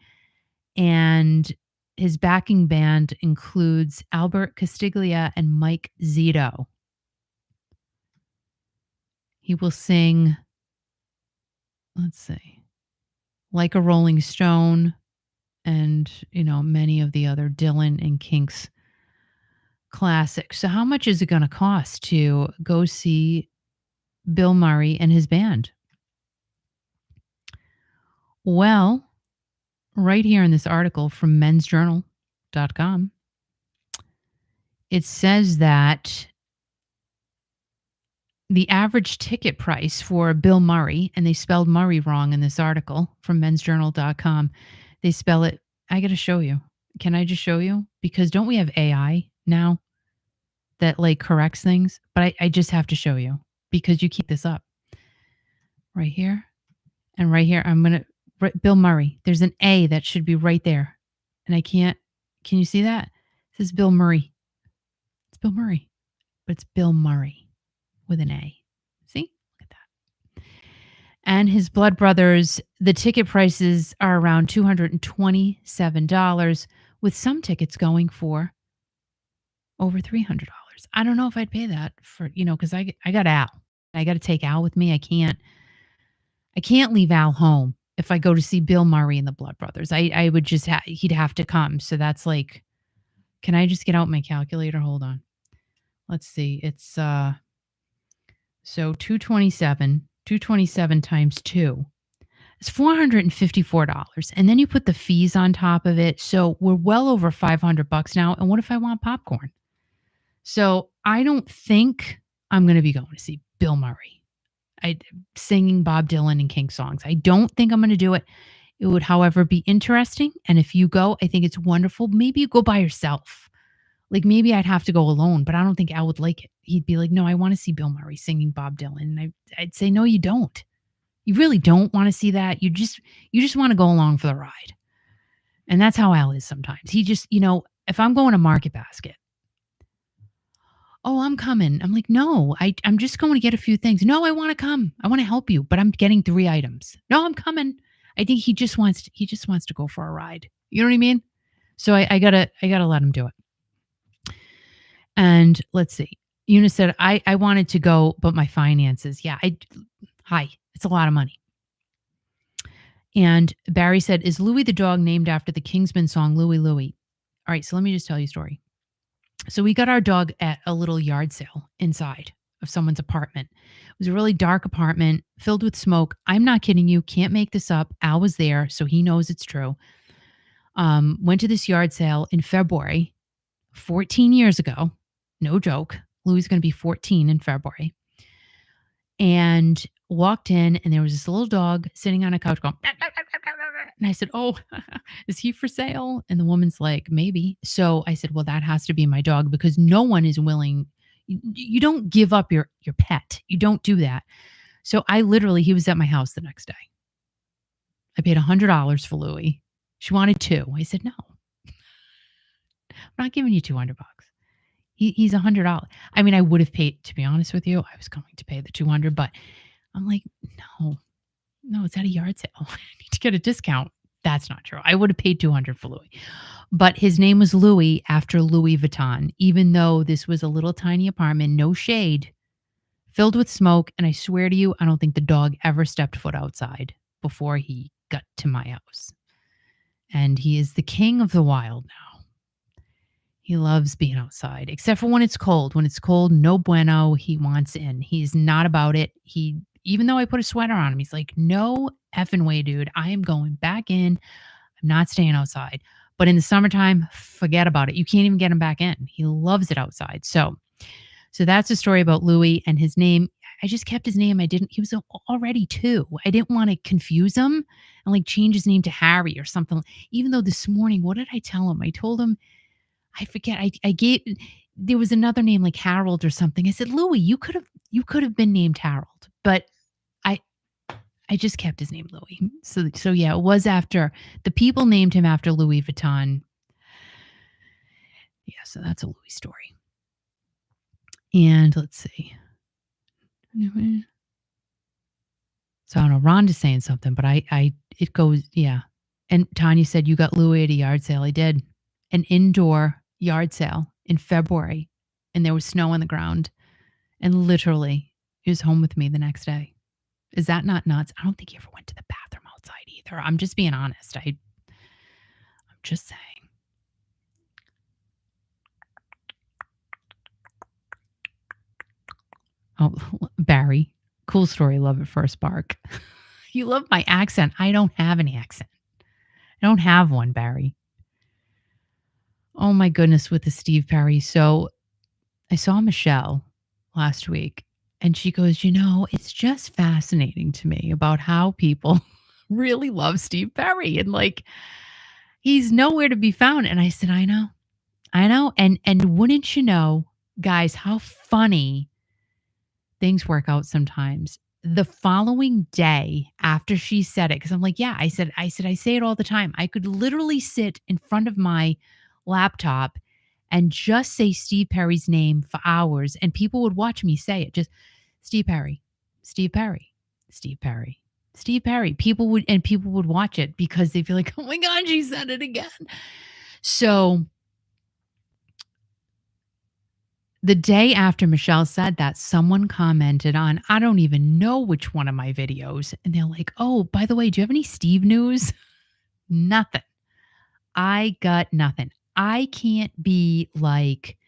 And his backing band includes Albert Castiglia and Mike Zito. He will sing, let's see, Like a Rolling Stone and, many of the other Dylan and Kinks classics. So how much is it going to cost to go see Bill Murray and his band? Well, right here in this article from mensjournal.com, it says that the average ticket price for Bill Murray, and they spelled Murray wrong in this article from mensjournal.com. They spell it, I got to show you. Can I just show you? Because don't we have AI now that like corrects things? But I just have to show you because you keep this up. Right here and right here. Bill Murray. There's an A that should be right there. And I can't, can you see that? It says Bill Murray. It's Bill Murray, but it's Bill Murray with an A. See? Look at that. And his Blood Brothers, the ticket prices are around $227, with some tickets going for over $300. I don't know if I'd pay that for, because I got Al. I got to take Al with me. I can't leave Al home if I go to see Bill Murray and the Blood Brothers. I would just he'd have to come. So that's like, can I just get out my calculator? Hold on. Let's see. It's So 227 times 2 is $454. And then you put the fees on top of it. So we're well over $500 now. And what if I want popcorn? So I don't think I'm going to be going to see Bill Murray. Singing Bob Dylan and King songs. I don't think I'm going to do it. It would, however, be interesting. And if you go, I think it's wonderful. Maybe you go by yourself. Like maybe I'd have to go alone, but I don't think Al would like it. He'd be like, "No, I want to see Bill Murray singing Bob Dylan." And I'd say, "No, you don't. You really don't want to see that. You just want to go along for the ride." And that's how Al is sometimes. He just, if I'm going to Market Basket, "Oh, I'm coming." I'm like, "No, I'm just going to get a few things." "No, I want to come. I want to help you, but I'm getting 3 items." "No, I'm coming." I think he just wants to go for a ride. You know what I mean? So I gotta let him do it. And let's see. Eunice said, I wanted to go, but my finances. Yeah, hi. It's a lot of money. And Barry said, "Is Louie the dog named after the Kingsman song Louie Louie?" All right, so let me just tell you a story. So we got our dog at a little yard sale inside of someone's apartment. It was a really dark apartment filled with smoke. I'm not kidding you. Can't make this up. Al was there, so he knows it's true. Went to this yard sale in February, 14 years ago. No joke. Louie's going to be 14 in February. And walked in, and there was this little dog sitting on a couch going, and I said, "Oh, is he for sale?" And the woman's like, "Maybe." So I said, "Well, that has to be my dog," because no one is willing. You don't give up your pet. You don't do that. So he was at my house the next day. I paid $100 for Louie. She wanted 2. I said, "No, I'm not giving you $200. He's $100. I mean, I would have paid, to be honest with you, I was going to pay the 200, but I'm like, no, it's at a yard sale. I need to get a discount. That's not true. I would have paid 200 for Louis. But his name was Louis after Louis Vuitton, even though this was a little tiny apartment, no shade, filled with smoke. And I swear to you, I don't think the dog ever stepped foot outside before he got to my house. And he is the king of the wild now. He loves being outside, except for when it's cold. When it's cold, no bueno. He wants in. He's not about it. Even though I put a sweater on him, he's like, "No effing way, dude. I am going back in. I'm not staying outside." But in the summertime, forget about it. You can't even get him back in. He loves it outside. So that's a story about Louis and his name. I just kept his name. He was already 2. I didn't want to confuse him and like change his name to Harry or something. Even though this morning, what did I tell him? I told him, I forget. There was another name like Harold or something. I said, "Louis, you could have been named Harold," but I just kept his name Louis. So yeah, it was after the people named him after Louis Vuitton. Yeah, so that's a Louis story. And let's see. So I don't know. Rhonda's saying something, but it goes, yeah. And Tanya said, "You got Louis at a yard sale." I did. An indoor yard sale in February, and there was snow on the ground. And literally, he was home with me the next day. Is that not nuts? I don't think he ever went to the bathroom outside either. I'm just being honest. I'm just saying. Oh, Barry, cool story. Love at first spark. You love my accent. I don't have any accent. I don't have one, Barry. Oh my goodness, with the Steve Perry. So I saw Michelle last week, and she goes, "It's just fascinating to me about how people really love Steve Perry, and like he's nowhere to be found." And I said, "I know. And wouldn't you know, guys, how funny things work out sometimes." The following day after she said it, because I'm like, "Yeah," I said, I say it all the time. I could literally sit in front of my laptop and just say Steve Perry's name for hours, and people would watch me say it. Just Steve Perry, Steve Perry, Steve Perry, Steve Perry. People would watch it because they'd be like, "Oh my God, she said it again." So the day after Michelle said that, someone commented on, I don't even know which one of my videos. And they're like, "Oh, by the way, do you have any Steve news?" Nothing. I got nothing. I can't be like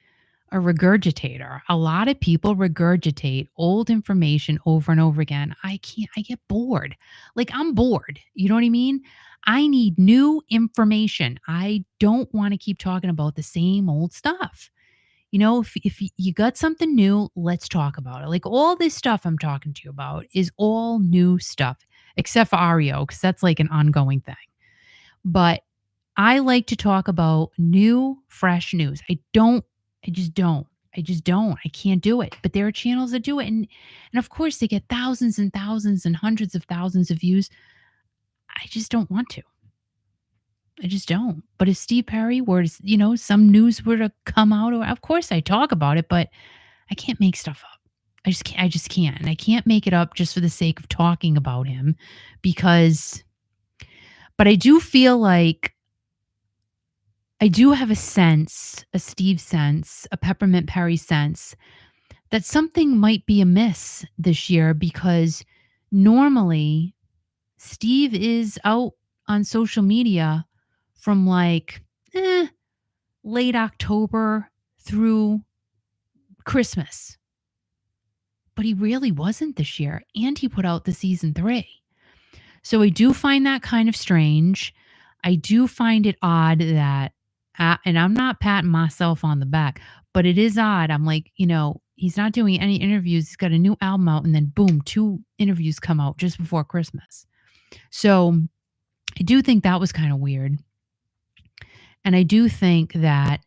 a regurgitator. A lot of people regurgitate old information over and over again. I can't, I get bored. Like, I'm bored. You know what I mean? I need new information. I don't want to keep talking about the same old stuff. If you got something new, let's talk about it. Like, all this stuff I'm talking to you about is all new stuff, except for REO, because that's like an ongoing thing. But I like to talk about new, fresh news. I just don't. I just don't. I can't do it. But there are channels that do it. And of course they get thousands and thousands and hundreds of thousands of views. I just don't want to. I just don't. But if Steve Perry were to, some news were to come out, or of course I talk about it, but I can't make stuff up. I just can't. And I can't make it up just for the sake of talking about him, because but I do feel like I do have a sense, a Steve sense, a Peppermint Perry sense that something might be amiss this year, because normally Steve is out on social media from like late October through Christmas. But he really wasn't this year. And he put out the season 3. So I do find that kind of strange. I do find it odd that, and I'm not patting myself on the back, but it is odd. I'm like, he's not doing any interviews. He's got a new album out, and then boom, 2 interviews come out just before Christmas. So I do think that was kind of weird. And I do think that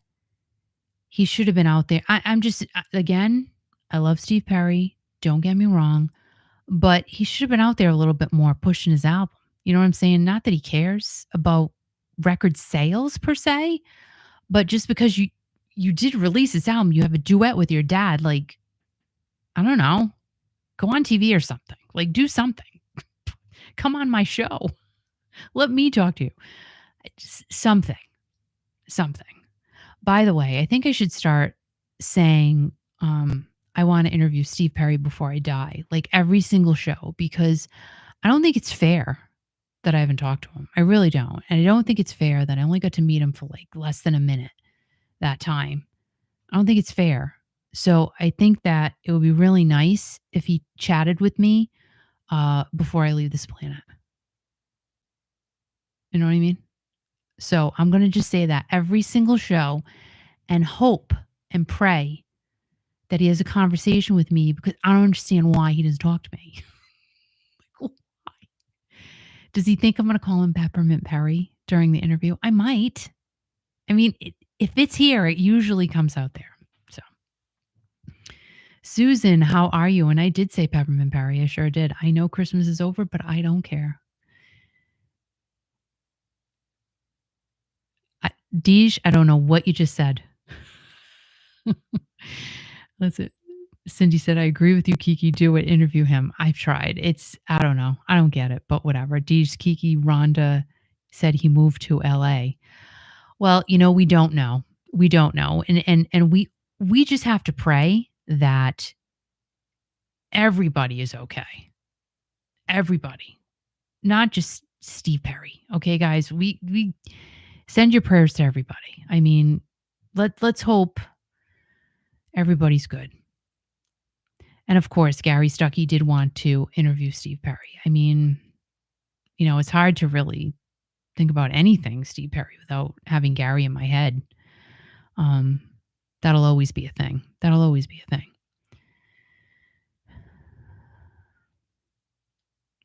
he should have been out there. I'm just, again, I love Steve Perry. Don't get me wrong. But he should have been out there a little bit more pushing his album. You know what I'm saying? Not that he cares about record sales per se, but just because you did release this album, you have a duet with your dad. Like, I don't know, go on TV or something. Like, do something. Come on my show. Let me talk to you. Something. By the way, I think I should start saying, I want to interview Steve Perry before I die, like every single show, because I don't think it's fair that I haven't talked to him. I really don't. And I don't think it's fair that I only got to meet him for like less than a minute that time. I don't think it's fair. So I think that it would be really nice if he chatted with me before I leave this planet. You know what I mean? So I'm going to just say that every single show, and hope and pray that he has a conversation with me, because I don't understand why he doesn't talk to me. Why? Does he think I'm going to call him Peppermint Perry during the interview? I might. I mean, if it's here, it usually comes out there. So, Susan, how are you? And I did say Peppermint Perry. I sure did. I know Christmas is over, but I don't care. Deej, I don't know what you just said. That's it. Cindy said, I agree with you, Kiki. Do it. Interview him. I've tried. I don't know. I don't get it, but whatever. Deej, Kiki, Rhonda said he moved to LA. Well, we don't know. We don't know. And we just have to pray that everybody is okay. Everybody. Not just Steve Perry. Okay, guys. We send your prayers to everybody. I mean, let's hope everybody's good. And of course, Gary Stuckey did want to interview Steve Perry. I mean, it's hard to really think about anything Steve Perry without having Gary in my head. That'll always be a thing.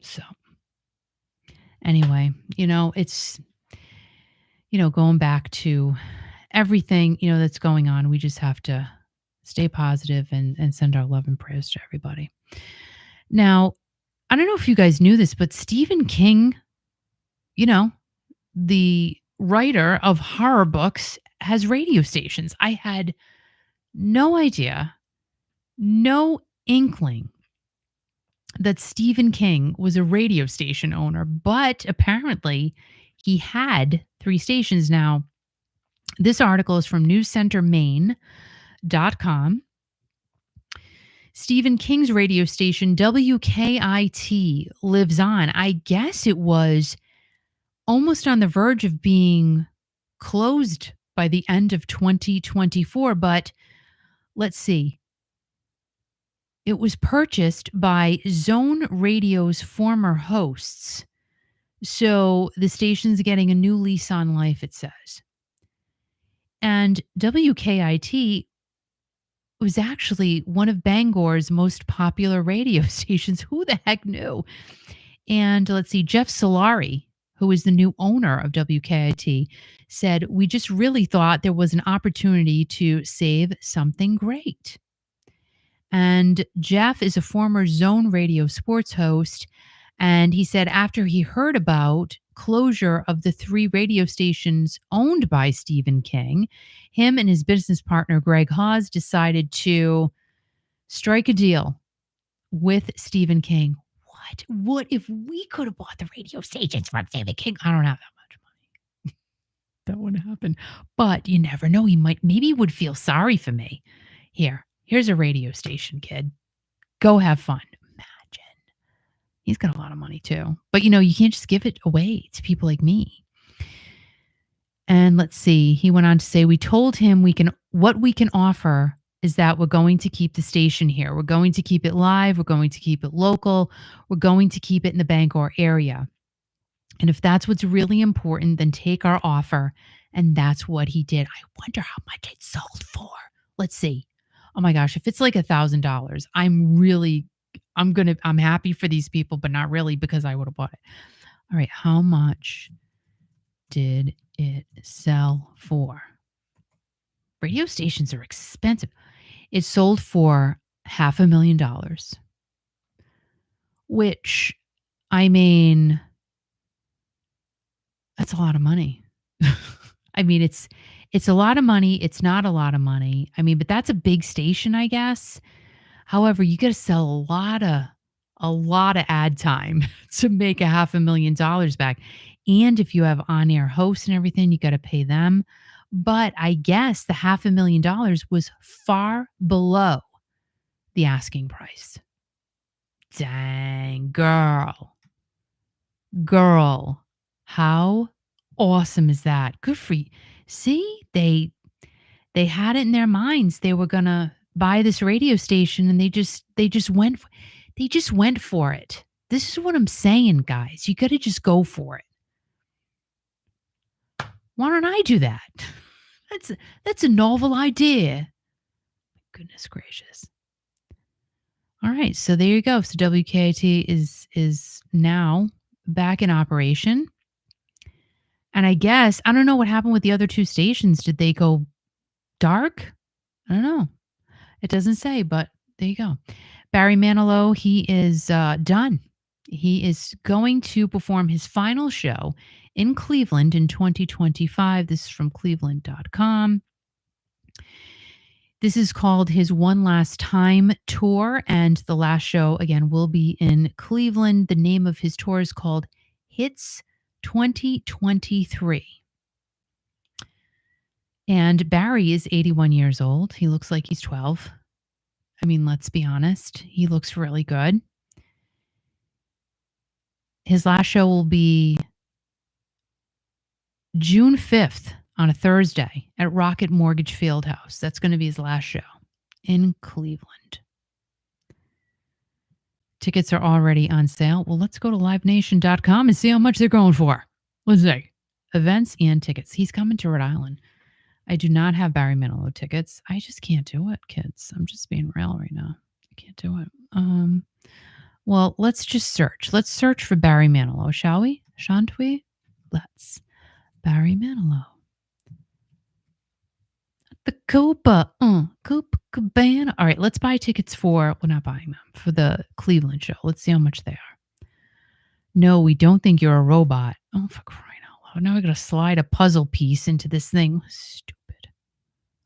So anyway, it's, going back to everything, that's going on. We just have to stay positive and send our love and prayers to everybody. Now, I don't know if you guys knew this, but Stephen King, the writer of horror books, has radio stations. I had no idea, no inkling that Stephen King was a radio station owner, but apparently he had 3 stations. Now, this article is from newscentermaine.com. Stephen King's radio station, WKIT, lives on. I guess it was almost on the verge of being closed by the end of 2024, but let's see. It was purchased by Zone Radio's former hosts. So the station's getting a new lease on life, it says. And WKIT was actually one of Bangor's most popular radio stations. Who the heck knew? And let's see, Jeff Solari, who is the new owner of WKIT, said, "We just really thought there was an opportunity to save something great." And Jeff is a former Zone Radio sports host. And he said after he heard about closure of the 3 radio stations owned by Stephen King, him and his business partner, Greg Hawes, decided to strike a deal with Stephen King. What if we could have bought the radio stations from Stephen King? I don't have that much money. That wouldn't happen. But you never know. Maybe he would feel sorry for me. Here's a radio station, kid. Go have fun. Imagine. He's got a lot of money too. But you can't just give it away to people like me. And let's see. He went on to say, we told him what we can offer is that we're going to keep the station here. We're going to keep it live. We're going to keep it local. We're going to keep it in the Bangor area. And if that's what's really important, then take our offer. And that's what he did. I wonder how much it sold for. Let's see. Oh my gosh, if it's like $1,000, I'm happy for these people, but not really because I would have bought it. All right, how much did it sell for? Radio stations are expensive. It sold for $500,000, which, I mean, that's a lot of money. I mean, it's a lot of money. It's not a lot of money. I mean, but that's a big station, I guess. However, you got to sell a lot of ad time to make $500,000 back. And if you have on-air hosts and everything, you got to pay them. But I guess the $500,000 was far below the asking price. Dang, girl, how awesome is that? Good for you. See, they had it in their minds they were gonna buy this radio station, and they just went for it. This is what I'm saying, guys. You got to just go for it. Why don't I do that? That's a novel idea. Goodness gracious. All right, so there you go. So WKIT is now back in operation. And I guess, I don't know what happened with the other 2 stations. Did they go dark? I don't know. It doesn't say, but there you go. Barry Manilow, he is done. He is going to perform his final show in Cleveland in 2025. This is from cleveland.com. This is called his One Last Time tour, and the last show, again, will be in Cleveland. The name of his tour is called Hits 2023. And Barry is 81 years old. He looks like he's 12. I mean, let's be honest. He looks really good. His last show will be June 5th on a Thursday at Rocket Mortgage Fieldhouse. That's going to be his last show in Cleveland. Tickets are already on sale. Well, let's go to livenation.com and see how much they're going for. Let's see. Events and tickets. He's coming to Rhode Island. I do not have Barry Manilow tickets. I just can't do it, kids. I'm just being real right now. I can't do it. Well, let's just search. Let's search for Barry Manilow, shall we? Shan't we? Let's. Barry Manilow. The Copa. Copacabana. All right, let's buy tickets for, we're not buying them, for the Cleveland show. Let's see how much they are. No, we don't think you're a robot. Oh, for crying out loud. Now I got to slide a puzzle piece into this thing. Stupid.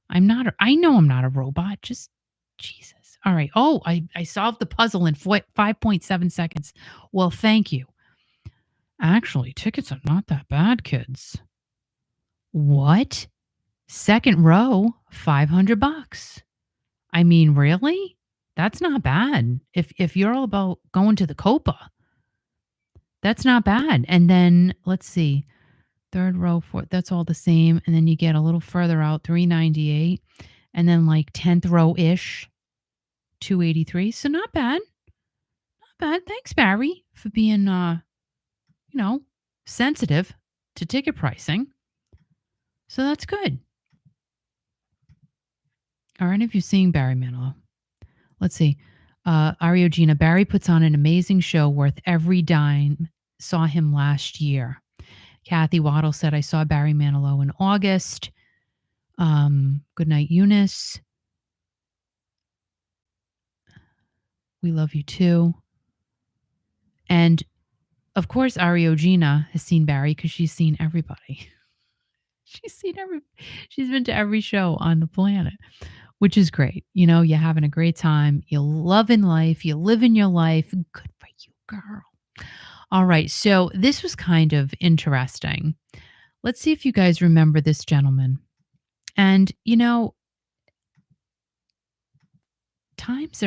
I know I'm not a robot. Just Jesus. All right. Oh, I solved the puzzle in 5.7 seconds. Well, thank you. Actually, tickets are not that bad, kids. What? Second row, $500. I mean, really? That's not bad. If you're all about going to the Copa, that's not bad. And then let's see. Third row, fourth, that's all the same. And then you get a little further out, $398. and then like 10th row ish, 283. So not bad. Not bad. Thanks, Barry, for being you know, sensitive to ticket pricing. So that's good. Are any of you seeing Barry Manilow? Let's see. REO Gina, Barry puts on an amazing show worth every dime. Saw him last year. Kathy Waddle said, I saw Barry Manilow in August. Good night, Eunice. We love you too. And of course, REO Gina has seen Barry because she's seen everybody. She's been to every show on the planet, which is great. You know, you're having a great time. You're loving life. You're living your life. Good for you, girl. All right. So this was kind of interesting. Let's see if you guys remember this gentleman. And, you know, times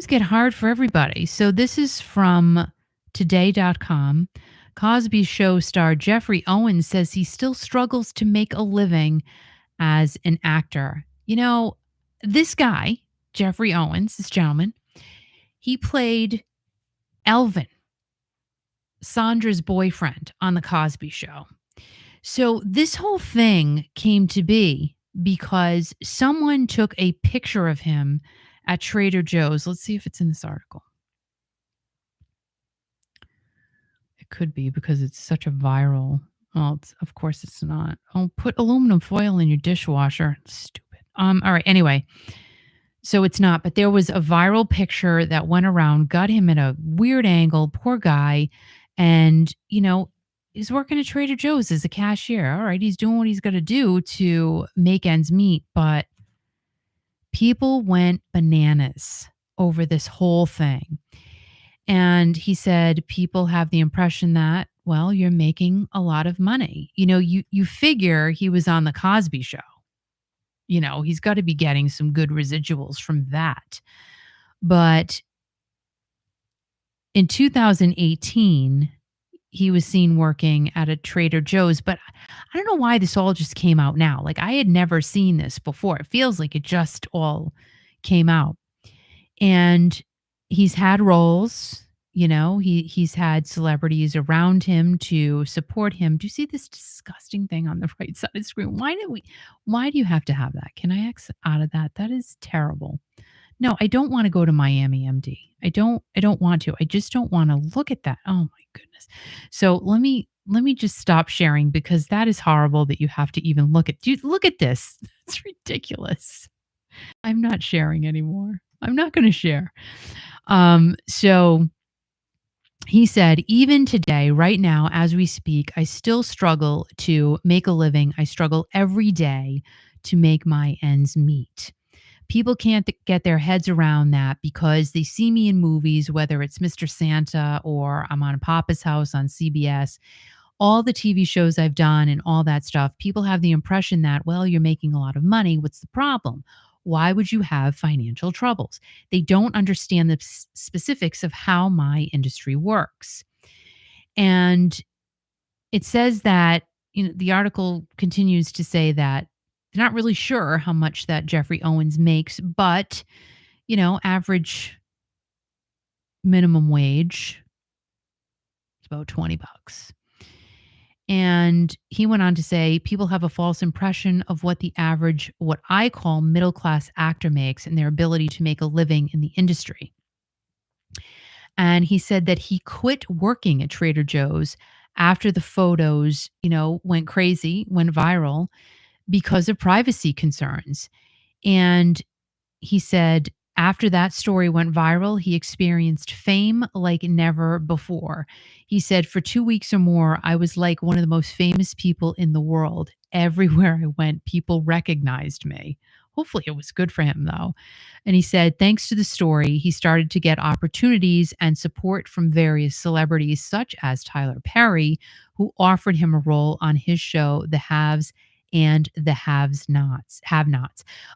get hard for everybody. So this is from today.com. Cosby show star Jeffrey Owens says he still struggles to make a living as an actor. You know, this guy, Jeffrey Owens, this gentleman, he played Elvin, Sandra's boyfriend on The Cosby Show. So this whole thing came to be because someone took a picture of him at Trader Joe's. Let's see if it's in this article. It could be because it's such a viral. Well, of course it's not. Oh, put aluminum foil in your dishwasher. Stupid. All right. Anyway, so it's not. But there was a viral picture that went around, got him at a weird angle. Poor guy, and you know, he's working at Trader Joe's as a cashier. All right, he's doing what he's got to do to make ends meet. But people went bananas over this whole thing. And he said people have the impression that, well, you're making a lot of money. You know, you figure he was on the Cosby Show. You know, he's got to be getting some good residuals from that. But in 2018, he was seen working at a Trader Joe's, but I don't know why this all just came out now. Like I had never seen this before. It feels like it just all came out. And he's had roles, you know, he's had celebrities around him to support him. Do you see this disgusting thing on the right side of the screen? Why do you have to have that? Can I exit out of that? That is terrible. No, I don't want to go to Miami MD. I don't want to. I just don't want to look at that. Oh my goodness. So let me just stop sharing because that is horrible that you have to even look at. Dude, look at this. It's ridiculous. I'm not sharing anymore. I'm not going to share. So he said, even today, right now, as we speak, I still struggle to make a living. I struggle every day to make my ends meet. People can't get their heads around that because they see me in movies, whether it's Mr. Santa or I'm on Papa's House on CBS, all the TV shows I've done and all that stuff. People have the impression that, well, you're making a lot of money. What's the problem? Why would you have financial troubles? They don't understand the specifics of how my industry works. And it says that, you know, the article continues to say that they're not really sure how much that Jeffrey Owens makes, but, you know, average minimum wage is about $20. And he went on to say, people have a false impression of what the average, what I call middle class actor makes and their ability to make a living in the industry. And he said that he quit working at Trader Joe's after the photos, you know, went crazy, went viral because of privacy concerns. And he said after that story went viral, he experienced fame like never before. He said, for 2 weeks or more, I was like one of the most famous people in the world. Everywhere I went, people recognized me. Hopefully it was good for him, though. And he said, thanks to the story, he started to get opportunities and support from various celebrities, such as Tyler Perry, who offered him a role on his show, The Haves and the Have-Nots.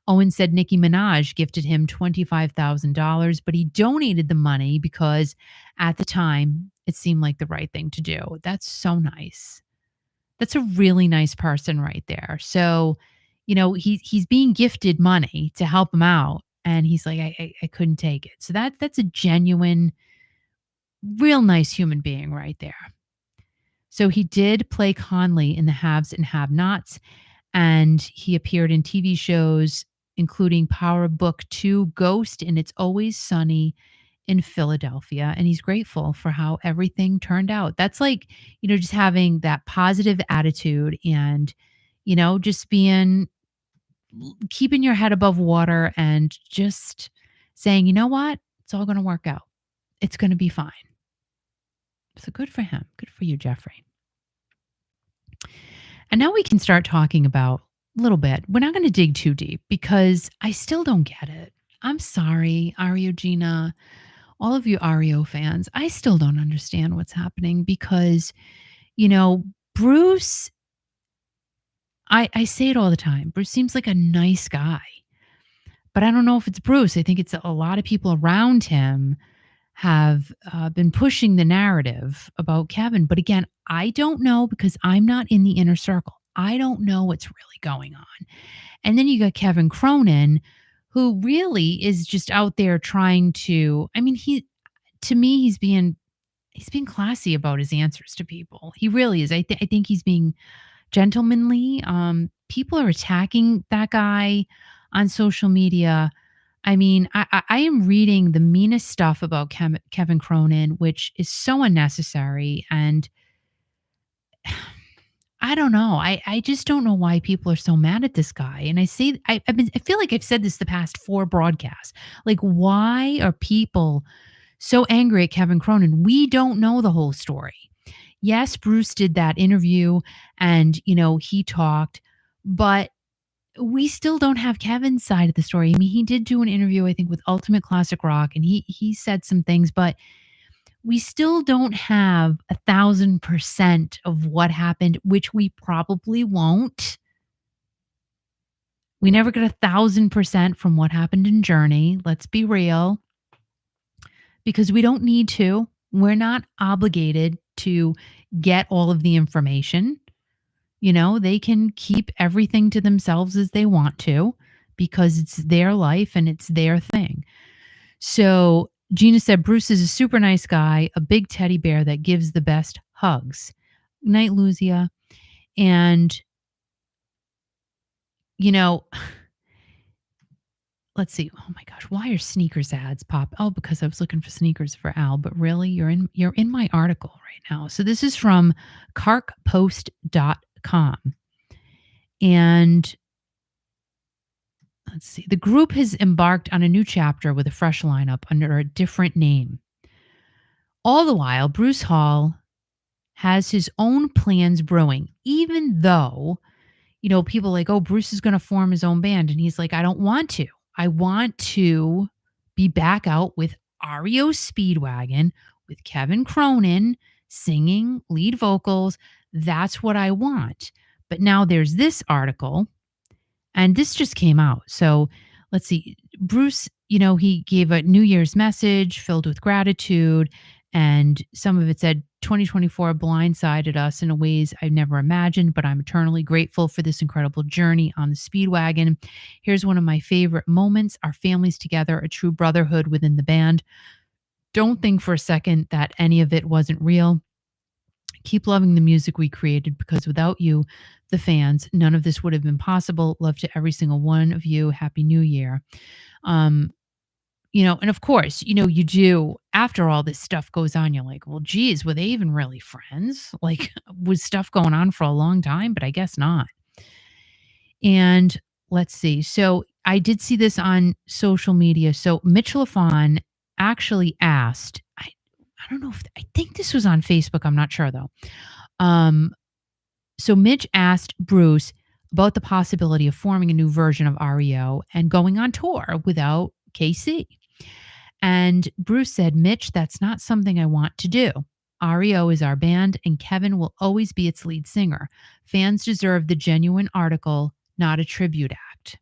Owen said Nicki Minaj gifted him $25,000, but he donated the money because at the time it seemed like the right thing to do. That's so nice. That's a really nice person right there. So, He's being gifted money to help him out, and he's like, I couldn't take it. So that's a genuine, real nice human being right there. So he did play Conley in The Haves and Have-Nots, and he appeared in TV shows including Power Book 2, Ghost, and It's Always Sunny in Philadelphia, and he's grateful for how everything turned out. That's like, just having that positive attitude and, just keeping your head above water and just saying, "You know what? It's all gonna work out. It's gonna be fine." So good for him. Good for you, Jeffrey. And now we can start talking about a little bit. We're not going to dig too deep because I still don't get it. I'm sorry, REO Gina, all of you REO fans. I still don't understand what's happening because, Bruce, I say it all the time. Bruce seems like a nice guy, but I don't know if it's Bruce. I think it's a lot of people around him have been pushing the narrative about Kevin. But again, I don't know because I'm not in the inner circle. I don't know what's really going on. And then you got Kevin Cronin, who really is just out there trying to. I mean, to me, he's being classy about his answers to people. He really is. I think he's being gentlemanly. People are attacking that guy on social media. I mean, I am reading the meanest stuff about Kevin Cronin, which is so unnecessary. And I don't know. I just don't know why people are so mad at this guy. And I feel like I've said this the past 4 broadcasts. Like, why are people so angry at Kevin Cronin? We don't know the whole story. Yes, Bruce did that interview and, he talked, but we still don't have Kevin's side of the story. I mean, he did do an interview, I think, with Ultimate Classic Rock, and he said some things, but we still don't have 1,000% of what happened, which we probably won't. We never get 1,000% from what happened in Journey. Let's be real, because we don't need to. We're not obligated to get all of the information. They can keep everything to themselves as they want to because it's their life and it's their thing. So Gina said, Bruce is a super nice guy, a big teddy bear that gives the best hugs. Night, Luzia. And, you know, let's see. Oh my gosh, why are sneakers ads pop? Oh, because I was looking for sneakers for Al, but really you're in my article right now. So this is from carkpost.com. And let's see. The group has embarked on a new chapter with a fresh lineup under a different name. All the while, Bruce Hall has his own plans brewing, even though, people are like, oh, Bruce is going to form his own band. And he's like, I don't want to. I want to be back out with REO Speedwagon, with Kevin Cronin singing lead vocals. That's what I want. But now there's this article, and this just came out. So let's see. Bruce, he gave a New Year's message filled with gratitude, and some of it said, 2024 blindsided us in ways I've never imagined, but I'm eternally grateful for this incredible journey on the Speedwagon. Here's one of my favorite moments: our families together, a true brotherhood within the band. Don't think for a second that any of it wasn't real. Keep loving the music we created, because without you, the fans, none of this would have been possible. Love to every single one of you. Happy New Year. And of course, you do, after all this stuff goes on, you're like, well, geez, were they even really friends? Like, was stuff going on for a long time? But I guess not. And let's see. So I did see this on social media. So Mitch LaFon actually asked, I don't know I think this was on Facebook. I'm not sure though. So Mitch asked Bruce about the possibility of forming a new version of REO and going on tour without KC. And Bruce said, Mitch, that's not something I want to do. REO is our band, and Kevin will always be its lead singer. Fans deserve the genuine article, not a tribute act.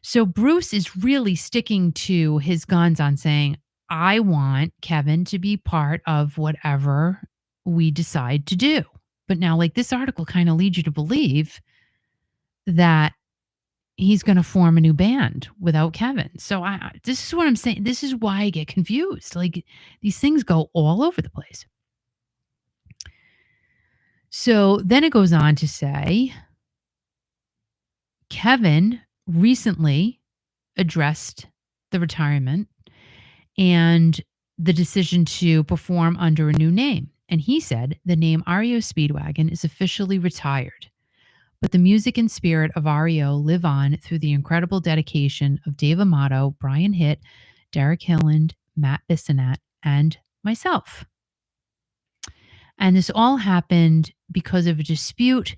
So Bruce is really sticking to his guns on saying, I want Kevin to be part of whatever we decide to do. But now, like, this article kind of leads you to believe that he's gonna form a new band without Kevin. So this is what I'm saying. This is why I get confused. Like, these things go all over the place. So then it goes on to say, Kevin recently addressed the retirement and the decision to perform under a new name. And he said the name REO Speedwagon is officially retired. But the music and spirit of REO live on through the incredible dedication of Dave Amato, Brian Hitt, Derek Hilland, Matt Bissonette, and myself. And this all happened because of a dispute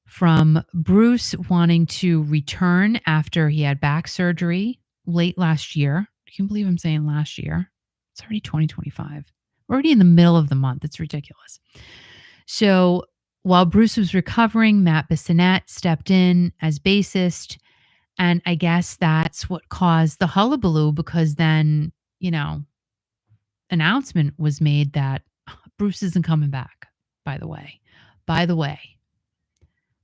from Bruce wanting to return after he had back surgery late last year. I can't believe I'm saying last year. It's already 2025. We're already in the middle of the month. It's ridiculous. So while Bruce was recovering, Matt Bissonette stepped in as bassist. And I guess that's what caused the hullabaloo, because then, announcement was made that Bruce isn't coming back, by the way. By the way,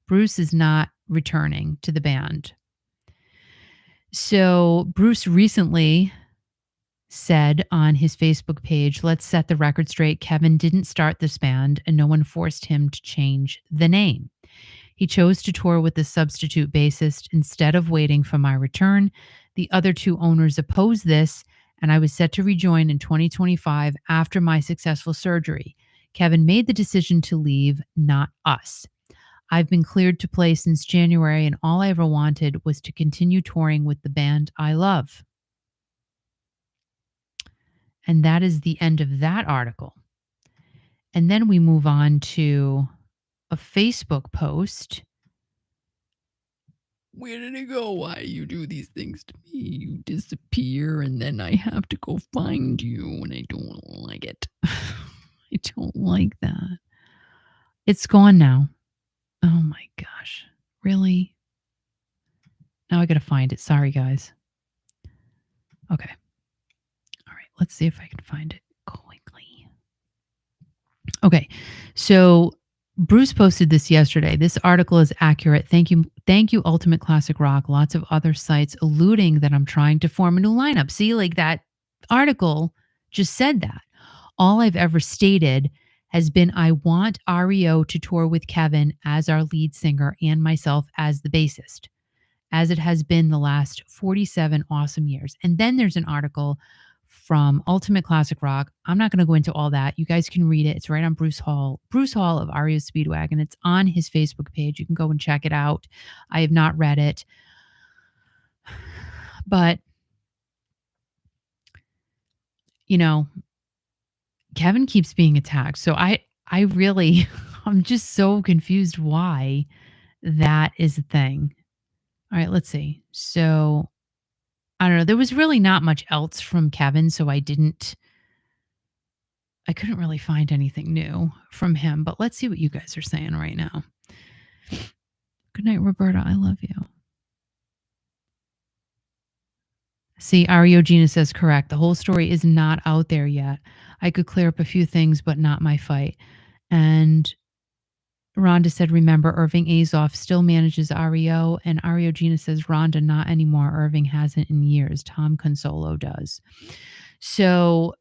Bruce is not returning to the band. So Bruce recently said on his Facebook page, "Let's set the record straight. Kevin didn't start this band and no one forced him to change the name. He chose to tour with the substitute bassist instead of waiting for my return. The other two owners opposed this, and I was set to rejoin in 2025 after my successful surgery. Kevin made the decision to leave, not us. I've been cleared to play since January, and all I ever wanted was to continue touring with the band I love." And that is the end of that article. And then we move on to a Facebook post. "Where did it go? Why you do these things to me? You disappear and then I have to go find you, and I don't like it." I don't like that. It's gone now. Oh my gosh. Really? Now I got to find it. Sorry, guys. Okay. All right. Let's see if I can find it quickly. Okay. So Bruce posted this yesterday. This article is accurate. Thank you. Thank you, Ultimate Classic Rock. Lots of other sites alluding that I'm trying to form a new lineup. See, like, that article just said that. All I've ever stated has been I want REO to tour with Kevin as our lead singer and myself as the bassist, as it has been the last 47 awesome years. And then there's an article from Ultimate Classic Rock. I'm not going to go into all that. You guys can read it. It's right on Bruce Hall of REO Speedwagon. It's on his Facebook page. You can go and check it out. I have not read it. But, Kevin keeps being attacked. So I really, I'm just so confused why that is a thing. All right, let's see. So I don't know. There was really not much else from Kevin, so I couldn't really find anything new from him. But let's see what you guys are saying right now. Good night, Roberta. I love you. See, REO Gina says correct. The whole story is not out there yet. I could clear up a few things, but not my fight. And Rhonda said, remember, Irving Azoff still manages REO. And REO Gina says, Rhonda, not anymore. Irving hasn't in years. Tom Consolo does. So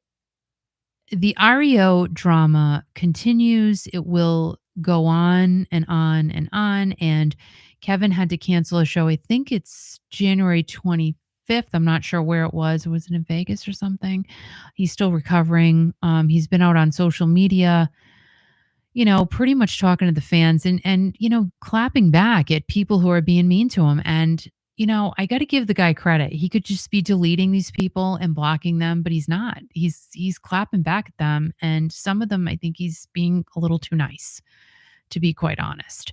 the REO drama continues. It will go on and on and on. And Kevin had to cancel a show. I think it's January 25th. I'm not sure where it was. Was it in Vegas or something? He's still recovering. He's been out on social media, pretty much talking to the fans and clapping back at people who are being mean to him. And, I got to give the guy credit. He could just be deleting these people and blocking them, but he's not. He's clapping back at them. And some of them, I think he's being a little too nice, to be quite honest.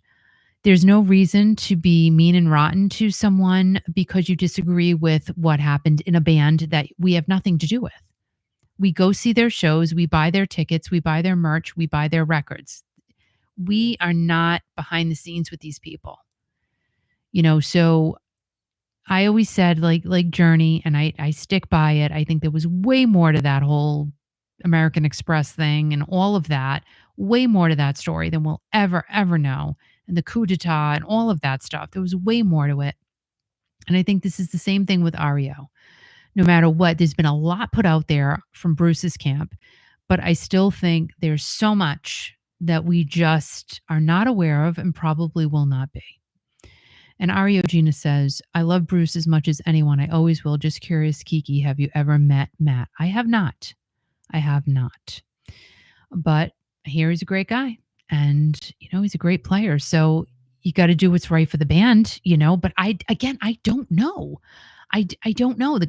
There's no reason to be mean and rotten to someone because you disagree with what happened in a band that we have nothing to do with. We go see their shows, we buy their tickets, we buy their merch, we buy their records. We are not behind the scenes with these people. So I always said like Journey, and I stick by it. I think there was way more to that whole American Express thing and all of that, way more to that story than we'll ever know. and the coup d'etat and all of that stuff. There was way more to it. And I think this is the same thing with REO. No matter what, there's been a lot put out there from Bruce's camp, but I still think there's so much that we just are not aware of and probably will not be. And REO Gina says, I love Bruce as much as anyone. I always will. Just curious, Kiki, have you ever met Matt? I have not. I have not. But I hear he's a great guy and, he's a great player. So you got to do what's right for the band, but I don't know. I don't know.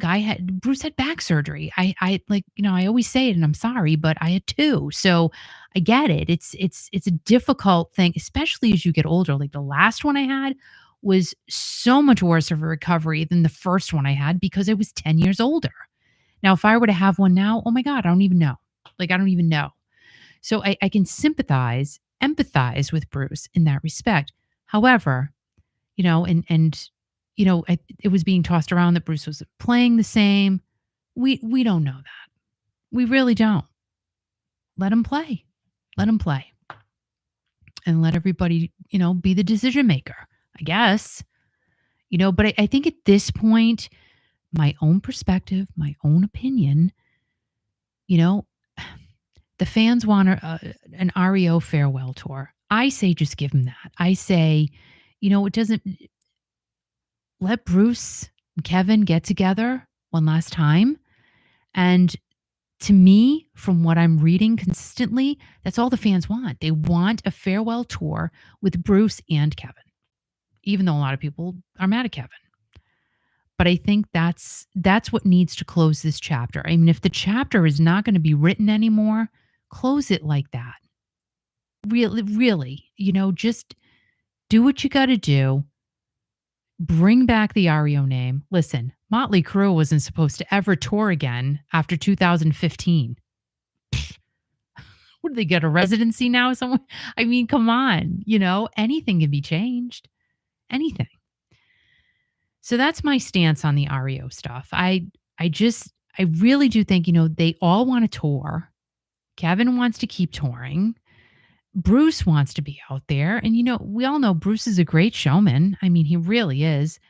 Bruce had back surgery. I like, I always say it and I'm sorry, but I had two. So I get it. It's a difficult thing, especially as you get older. Like the last one I had was so much worse of a recovery than the first one I had because I was 10 years older. Now, if I were to have one now, oh my God, I don't even know. Like, I don't even know. So I can empathize with Bruce in that respect. However, it was being tossed around that Bruce was playing the same. We don't know that. We really don't. Let him play. Let him play. And let everybody, be the decision maker, I guess. But I think at this point, my own perspective, my own opinion, the fans want an REO farewell tour. I say just give them that. I say, it doesn't let Bruce and Kevin get together one last time. And to me, from what I'm reading consistently, that's all the fans want. They want a farewell tour with Bruce and Kevin, even though a lot of people are mad at Kevin. But I think that's what needs to close this chapter. I mean, if the chapter is not going to be written anymore, close it like that. Really, just do what you got to do. Bring back the REO name. Listen, Motley Crue wasn't supposed to ever tour again after 2015. What do they get, a residency now? Someone, I mean, come on, anything can be changed. Anything. So that's my stance on the REO stuff. I really do think, they all want to tour. Kevin wants to keep touring. Bruce wants to be out there. And, we all know Bruce is a great showman. I mean, he really is.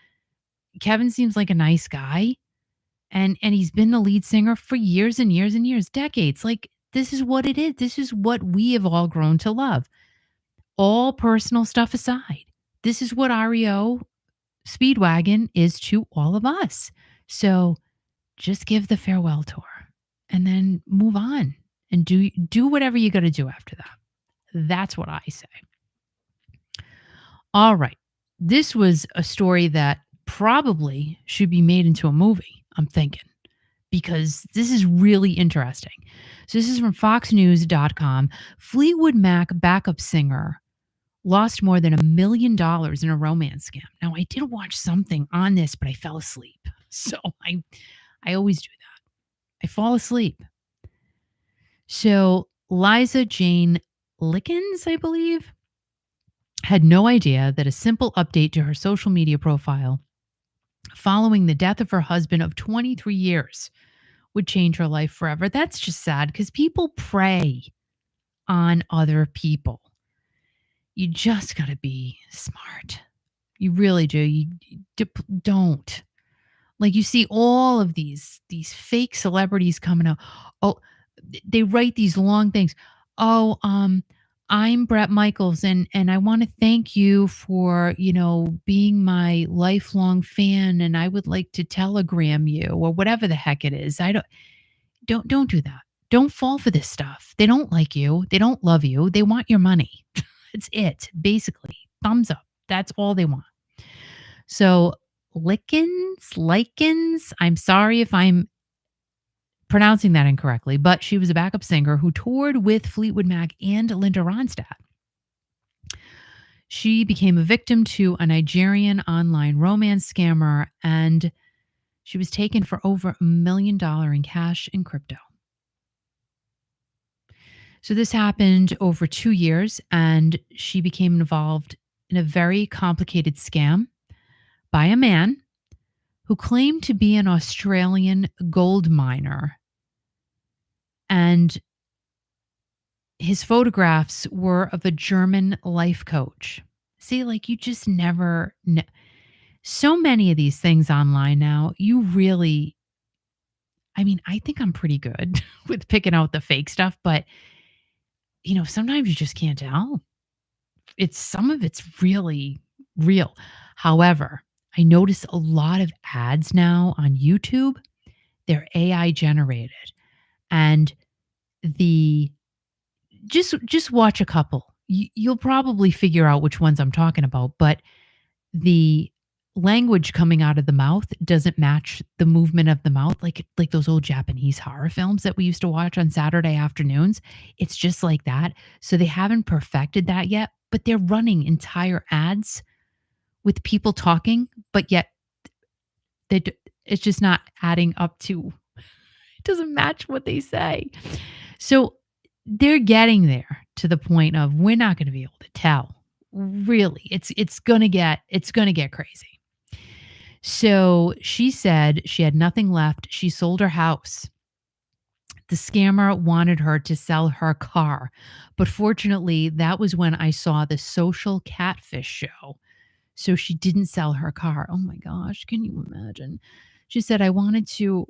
Kevin seems like a nice guy. And he's been the lead singer for years and years and years, decades. Like, this is what it is. This is what we have all grown to love. All personal stuff aside, this is what REO Speedwagon is to all of us. So just give the farewell tour and then move on and do whatever you got to do after that. That's what I say. All right. This was a story that probably should be made into a movie, I'm thinking, because this is really interesting. So this is from foxnews.com. Fleetwood Mac backup singer lost more than $1 million in a romance scam. Now, I did watch something on this, but I fell asleep. So I always do that. I fall asleep. So Liza Jane Lickens, I believe, had no idea that a simple update to her social media profile following the death of her husband of 23 years would change her life forever. That's just sad because people prey on other people. You just got to be smart. You really do. You don't. Like, you see all of these fake celebrities coming out. Oh, they write these long things. Oh, I'm Brett Michaels and I want to thank you for, being my lifelong fan, and I would like to telegram you, or whatever the heck it is. Don't do that. Don't fall for this stuff. They don't like you. They don't love you. They want your money. It's it, basically. Thumbs up. That's all they want. So Likens, I'm sorry if I'm pronouncing that incorrectly, but she was a backup singer who toured with Fleetwood Mac and Linda Ronstadt. She became a victim to a Nigerian online romance scammer, and she was taken for over $1 million in cash and crypto. So this happened over 2 years, and she became involved in a very complicated scam by a man who claimed to be an Australian gold miner. And his photographs were of a German life coach See, like, you just never kn so many of these things online now, you really I mean, I think I'm pretty good with picking out the fake stuff, but, sometimes you just can't tell. Some of it's really real. However, I notice a lot of ads now on YouTube, they're AI generated, and the just watch a couple. You'll probably figure out which ones I'm talking about, but the language coming out of the mouth doesn't match the movement of the mouth like those old Japanese horror films that we used to watch on Saturday afternoons. It's just like that. So they haven't perfected that yet, but they're running entire ads with people talking, but yet they d it's just not adding up to it doesn't match what they say. So they're getting there to the point of we're not gonna be able to tell. Really, it's gonna get crazy. So she said she had nothing left. She sold her house. The scammer wanted her to sell her car. But fortunately, that was when I saw the Social Catfish show. So she didn't sell her car. Oh my gosh, can you imagine? She said, I wanted to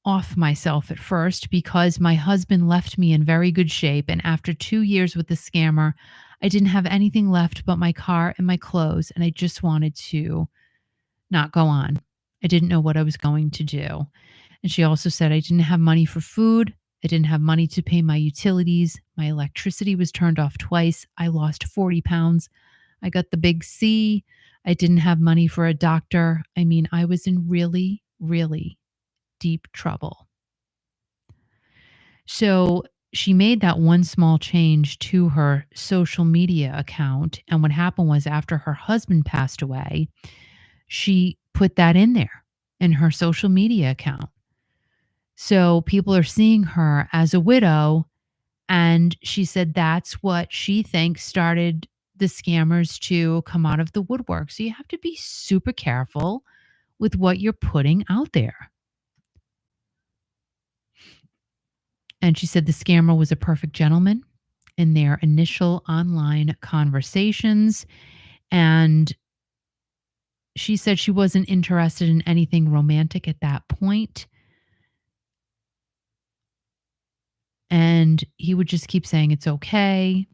off myself at first because my husband left me in very good shape. And after 2 years with the scammer, I didn't have anything left but my car and my clothes. And I just wanted to not go on. I didn't know what I was going to do. And she also said, I didn't have money for food. I didn't have money to pay my utilities. My electricity was turned off twice. I lost 40 pounds. I got the big C. I didn't have money for a doctor. I mean, I was in really, really deep trouble. So she made that one small change to her social media account. And what happened was, after her husband passed away, she put that in there in her social media account. So people are seeing her as a widow. And she said that's what she thinks started the scammers to come out of the woodwork. So you have to be super careful with what you're putting out there. And she said the scammer was a perfect gentleman in their initial online conversations. And she said she wasn't interested in anything romantic at that point. And he would just keep saying, it's okay.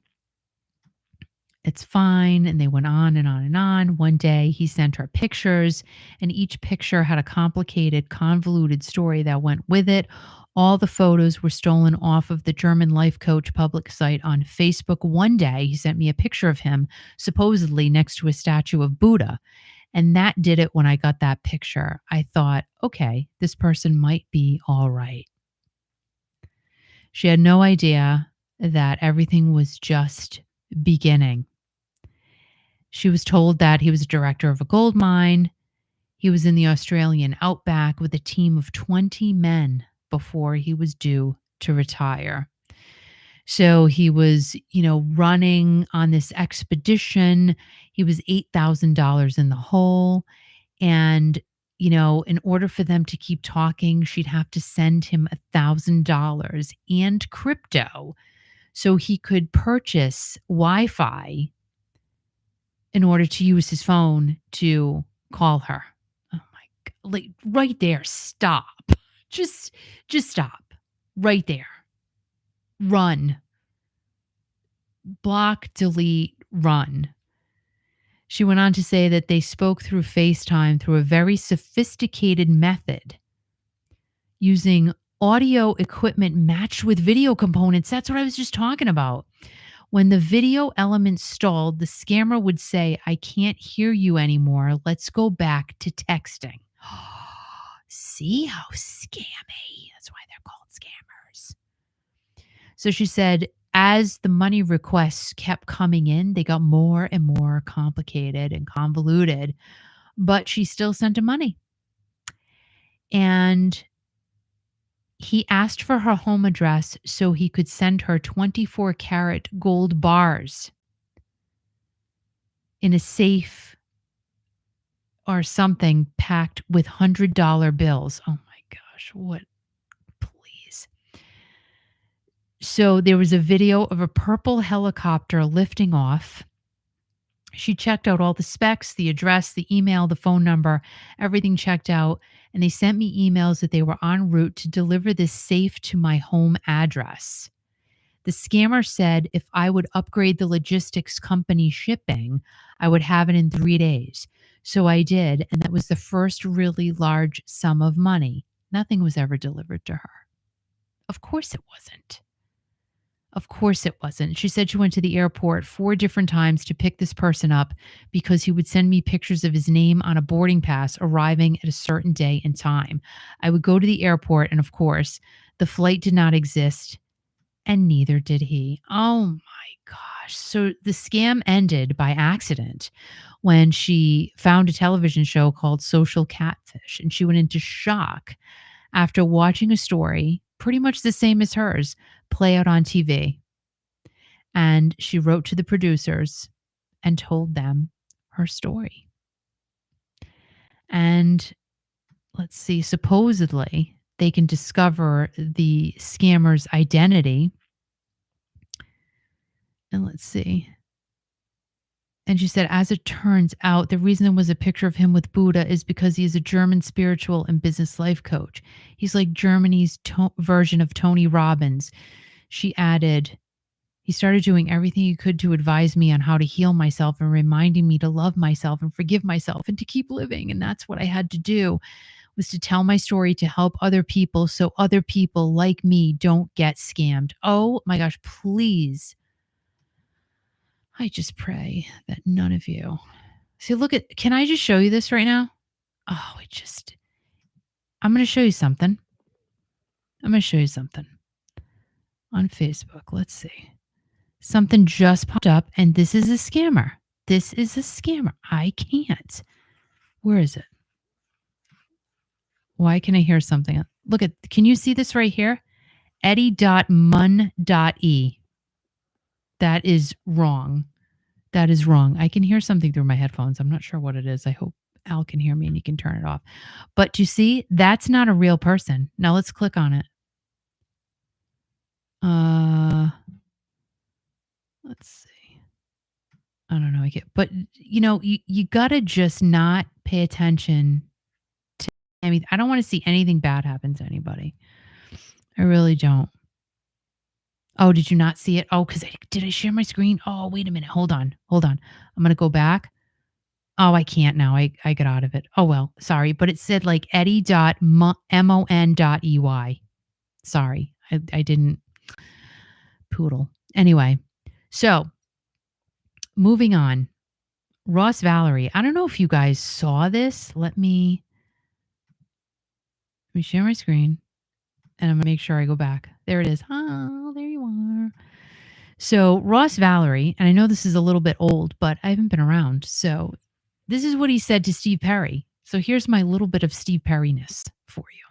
It's fine. And they went on and on and on. One day he sent her pictures, and each picture had a complicated, convoluted story that went with it. All the photos were stolen off of the German life coach public site on Facebook. One day he sent me a picture of him, supposedly next to a statue of Buddha. And that did it when I got that picture. I thought, okay, this person might be all right. She had no idea that everything was just beginning. She was told that he was a director of a gold mine. He was in the Australian outback with a team of 20 men before he was due to retire. So he was, running on this expedition. He was $8,000 in the hole. And, in order for them to keep talking, she'd have to send him $1,000 and crypto so he could purchase Wi Fi in order to use his phone to call her. Oh my God. Like, right there, stop. Just stop. Right there. Run. Block, delete, run. She went on to say that they spoke through FaceTime through a very sophisticated method using audio equipment matched with video components. That's what I was just talking about. When the video element stalled, the scammer would say, I can't hear you anymore. Let's go back to texting. See how scammy. That's why they're called scammers. So she said, as the money requests kept coming in, they got more and more complicated and convoluted, but she still sent him money. And he asked for her home address so he could send her 24 karat gold bars in a safe or something packed with $100 bills. Oh my gosh, what? Please. So there was a video of a purple helicopter lifting off. She checked out all the specs, the address, the email, the phone number, everything checked out. And they sent me emails that they were en route to deliver this safe to my home address. The scammer said if I would upgrade the logistics company shipping, I would have it in 3 days. So I did. And that was the first really large sum of money. Nothing was ever delivered to her. Of course it wasn't. Of course it wasn't. She said she went to the airport 4 different times to pick this person up because he would send me pictures of his name on a boarding pass arriving at a certain day and time. I would go to the airport, and of course, the flight did not exist, and neither did he. Oh my gosh. So the scam ended by accident when she found a television show called Social Catfish, and she went into shock after watching a story pretty much the same as hers play out on TV. And she wrote to the producers and told them her story. And let's see, supposedly they can discover the scammer's identity. And let's see. And she said, as it turns out, the reason there was a picture of him with Buddha is because he is a German spiritual and business life coach. He's like Germany's version of Tony Robbins. She added, he started doing everything he could to advise me on how to heal myself and reminding me to love myself and forgive myself and to keep living. And that's what I had to do, was to tell my story to help other people so other people like me don't get scammed. Oh my gosh, please. I just pray that none of you. See, look at, can I just show you this right now? Oh, I'm going to show you something. I'm going to show you something on Facebook. Let's see. Something just popped up, and this is a scammer. This is a scammer. I can't. Where is it? Why can I hear something? Look at, can you see this right here? Eddie.mun.e. That is wrong. That is wrong. I can hear something through my headphones. I'm not sure what it is. I hope Al can hear me and he can turn it off. But you see, that's not a real person. Now let's click on it. Let's see. I don't know. But you know, you gotta just not pay attention to. I mean, I don't want to see anything bad happen to anybody. I really don't. Oh, did you not see it? Oh, did I share my screen? Oh, wait a minute. Hold on. I'm gonna go back. Oh, I can't now. I got out of it. Oh well, sorry. But it said like Eddie.mon.ey. Sorry. I didn't poodle. Anyway, so moving on. Ross Valerie. I don't know if you guys saw this. Let me share my screen. And I'm going to make sure I go back. There it is. Oh, there you are. So Ross Valerie, and I know this is a little bit old, but I haven't been around. So this is what he said to Steve Perry. So here's my little bit of Steve Perry-ness for you.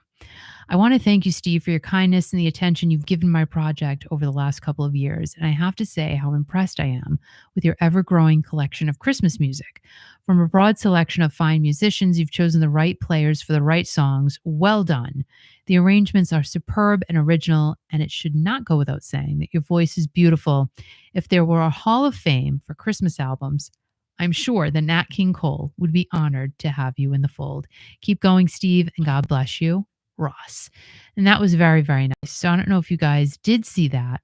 I want to thank you, Steve, for your kindness and the attention you've given my project over the last couple of years. And I have to say how impressed I am with your ever-growing collection of Christmas music. From a broad selection of fine musicians, you've chosen the right players for the right songs. Well done. The arrangements are superb and original, and it should not go without saying that your voice is beautiful. If there were a Hall of Fame for Christmas albums, I'm sure that Nat King Cole would be honored to have you in the fold. Keep going, Steve, and God bless you, Ross. And that was very, very nice. So I don't know if you guys did see that,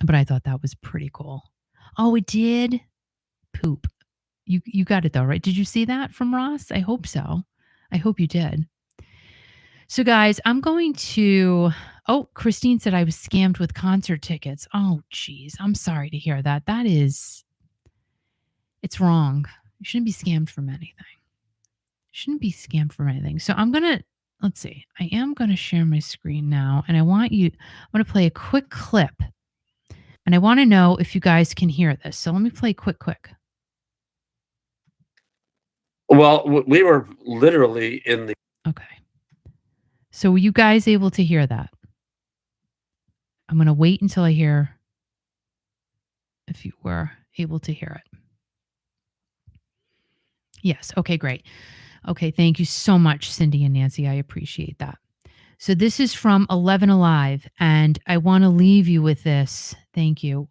but I thought that was pretty cool. Oh, it did? Poop. You got it though, right? Did you see that from Ross? I hope so. I hope you did. So guys, I'm going to, Christine said I was scammed with concert tickets. Oh, geez. I'm sorry to hear that. It's wrong. You shouldn't be scammed from anything. So let's see. I am going to share my screen now, and I'm going to play a quick clip, and I want to know if you guys can hear this. So let me play quick. Well, we were literally in the. Okay. So were you guys able to hear that? I'm going to wait until I hear if you were able to hear it. Yes. Okay, great. Okay, thank you so much, Cindy and Nancy. I appreciate that. So this is from 11 Alive, and I want to leave you with this. Thank you.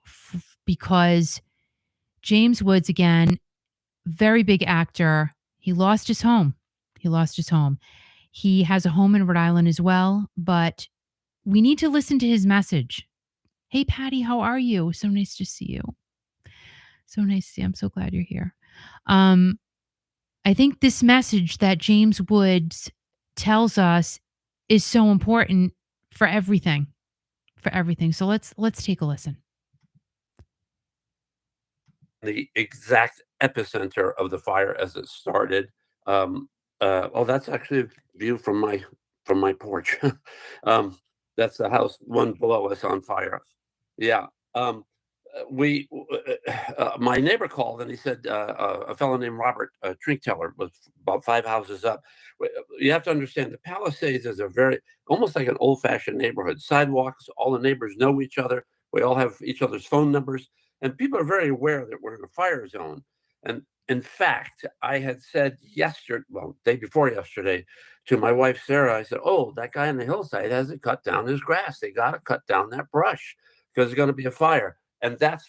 Because James Woods, again, very big actor. He lost his home. He lost his home. He has a home in Rhode Island as well, but we need to listen to his message. Hey, Patty, how are you? So nice to see you. So nice to see you. I'm so glad you're here. Um, I think this message that James Woods tells us is so important for everything, for everything. So let's take a listen. The exact epicenter of the fire as it started. Um, oh, that's actually a view from my porch. um, that's the house one below us on fire. Yeah. We My neighbor called and he said a fellow named Robert Trinkteller was about 5 houses up. You have to understand the Palisades is a very almost like an old-fashioned neighborhood. Sidewalks, all the neighbors know each other. We all have each other's phone numbers, and people are very aware that we're in a fire zone. And in fact, I had said yesterday, well, day before yesterday, to my wife Sarah, I said, "Oh, that guy on the hillside hasn't cut down his grass. They got to cut down that brush because there's going to be a fire." And that's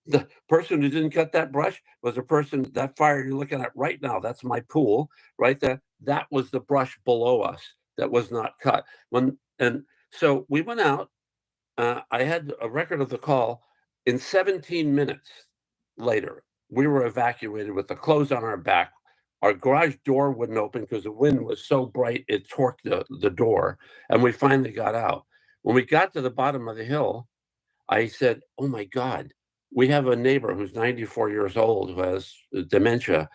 the person who didn't cut that brush was a person that fire you're looking at right now. That's my pool right there. That was the brush below us that was not cut. So we went out. I had a record of the call. In 17 minutes later, we were evacuated with the clothes on our back. Our garage door wouldn't open because the wind was so bright it torqued the door, and we finally got out. When we got to the bottom of the hill, I said, "Oh my God, we have a neighbor who's 94 years old who has dementia."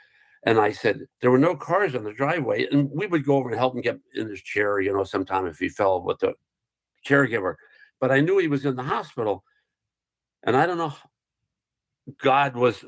And I said, there were no cars on the driveway. And we would go over and help him get in his chair, sometime if he fell with the caregiver. But I knew he was in the hospital. And I don't know, God was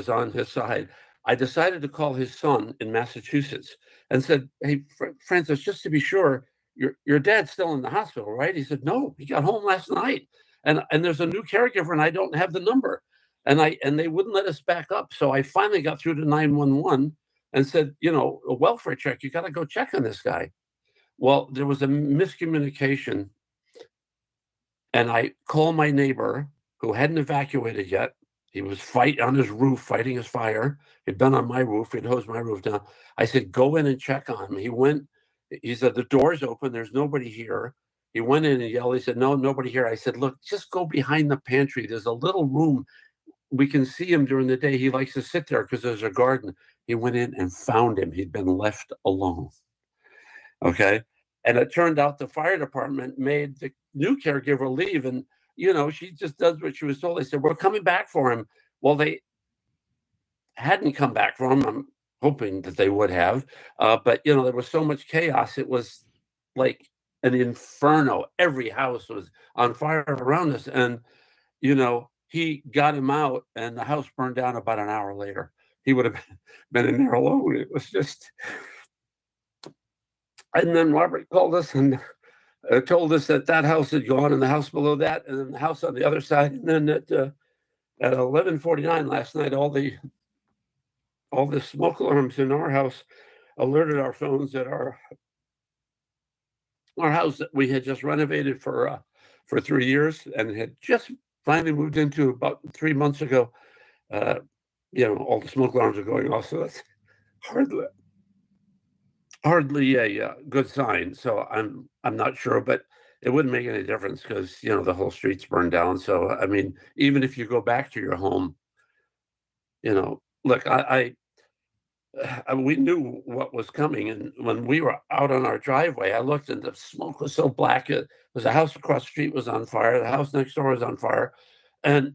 on his side. I decided to call his son in Massachusetts and said, "Hey, Francis, just to be sure, your dad's still in the hospital, right?" He said, "No, he got home last night, and there's a new caregiver, and I don't have the number." And they wouldn't let us back up, so I finally got through to 911 and said, "A welfare check. You got to go check on this guy." Well, there was a miscommunication, and I called my neighbor who hadn't evacuated yet. He was on his roof fighting his fire. He'd been on my roof. He'd hosed my roof down. I said, "Go in and check on him." He went. He said, "The door's open. There's nobody here." He went in and yelled. He said, "No, nobody here." I said, "Look, just go behind the pantry. There's a little room. We can see him during the day. He likes to sit there because there's a garden." He went in and found him. He'd been left alone. Okay. And it turned out the fire department made the new caregiver leave. And, she just does what she was told. They said, "We're coming back for him." Well, they hadn't come back for him. I'm hoping that they would have. But, there was so much chaos. It was like an inferno. Every house was on fire around us. And, he got him out and the house burned down about an hour later. He would have been in there alone. It was just, and then Robert called us and told us that that house had gone and the house below that and then the house on the other side. And then at 11:49 last night, all the smoke alarms in our house alerted our phones that our house that we had just renovated for 3 years and had just finally moved into about 3 months ago. Uh, all the smoke alarms are going off, so that's hardly hardly a good sign. So I'm not sure, but it wouldn't make any difference because the whole street's burned down. So I mean, even if you go back to your home, look, we knew what was coming, and when we were out on our driveway, I looked and the smoke was so black. It was a house across the street was on fire. The house next door was on fire, and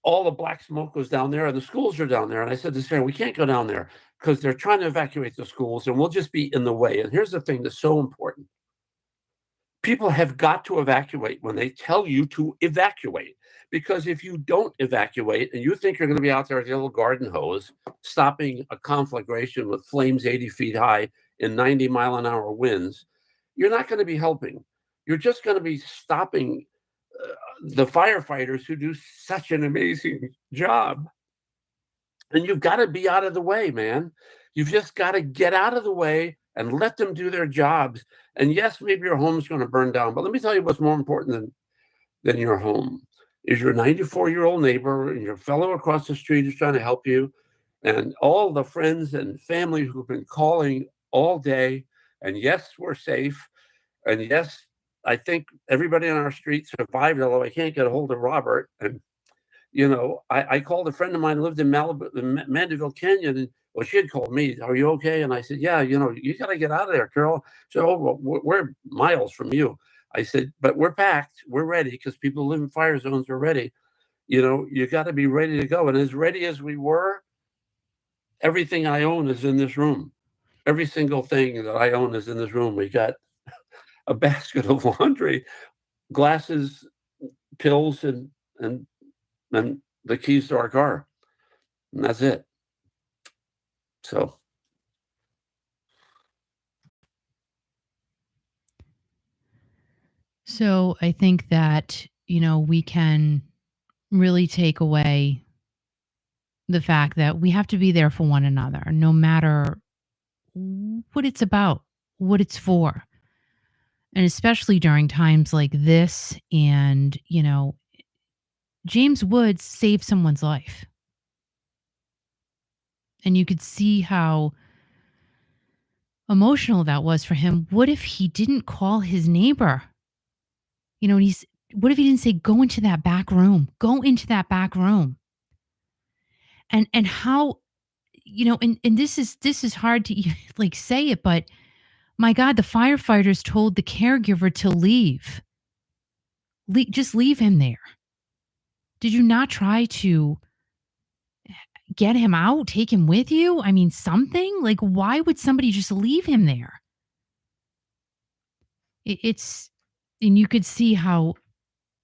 all the black smoke was down there, and the schools are down there. And I said to Sarah, "We can't go down there because they're trying to evacuate the schools, and we'll just be in the way." And here's the thing that's so important: people have got to evacuate when they tell you to evacuate. Because if you don't evacuate and you think you're going to be out there with your little garden hose, stopping a conflagration with flames 80 feet high in 90-mile-an-hour winds, you're not going to be helping. You're just going to be stopping the firefighters who do such an amazing job. And you've got to be out of the way, man. You've just got to get out of the way and let them do their jobs. And yes, maybe your home's going to burn down, but let me tell you what's more important than your home is your 94-year-old neighbor and your fellow across the street who's trying to help you. and all the friends and family who've been calling all day. And yes, we're safe. And yes, I think everybody on our street survived, although I can't get a hold of Robert. And I called a friend of mine who lived in Malibu, in Mandeville Canyon, and well, she had called me. Are you okay? And I said, yeah. You got to get out of there, Carol. So, oh, well, we're miles from you. I said, but we're packed. We're ready because people who live in fire zones are ready. You got to be ready to go. And as ready as we were, everything I own is in this room. Every single thing that I own is in this room. We got a basket of laundry, glasses, pills, and the keys to our car, and that's it. So So I think that, we can really take away the fact that we have to be there for one another, no matter what it's about, what it's for. And especially during times like this. And, James Woods saved someone's life. And you could see how emotional that was for him. What if he didn't call his neighbor? And what if he didn't say, go into that back room, go into that back room? And how, and this is hard to like say it, but my God, the firefighters told the caregiver to leave. Just leave him there. Did you not try to get him out, take him with you? I mean, something like, why would somebody just leave him there? It's, and you could see how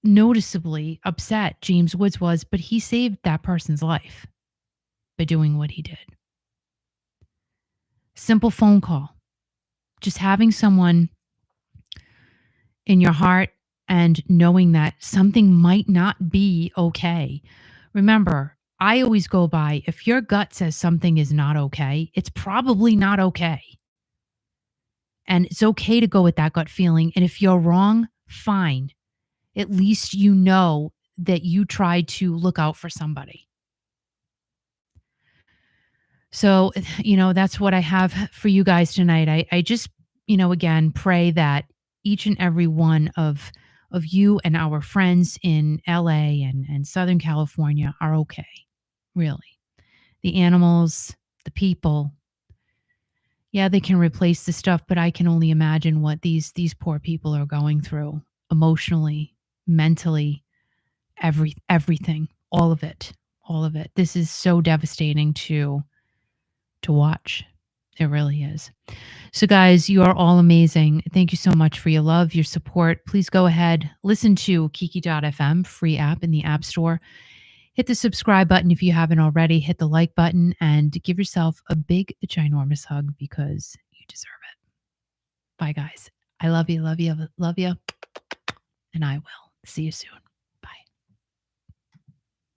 noticeably upset James Woods was, but he saved that person's life by doing what he did. Simple phone call, just having someone in your heart and knowing that something might not be okay. Remember, I always go by, if your gut says something is not okay, it's probably not okay. And it's okay to go with that gut feeling. And if you're wrong, fine. At least you know that you tried to look out for somebody. So, that's what I have for you guys tonight. I just, again, pray that each and every one of you and our friends in LA and Southern California are okay. Really. The animals, the people, yeah, they can replace the stuff, but I can only imagine what these poor people are going through emotionally, mentally, everything, all of it. All of it. This is so devastating to watch. It really is. So guys, you are all amazing. Thank you so much for your love, your support. Please go ahead, listen to Kiki.fm, free app in the App Store. Hit the subscribe button if you haven't already. Hit the like button and give yourself a big, ginormous hug because you deserve it. Bye, guys. I love you, love you, love you. And I will see you soon.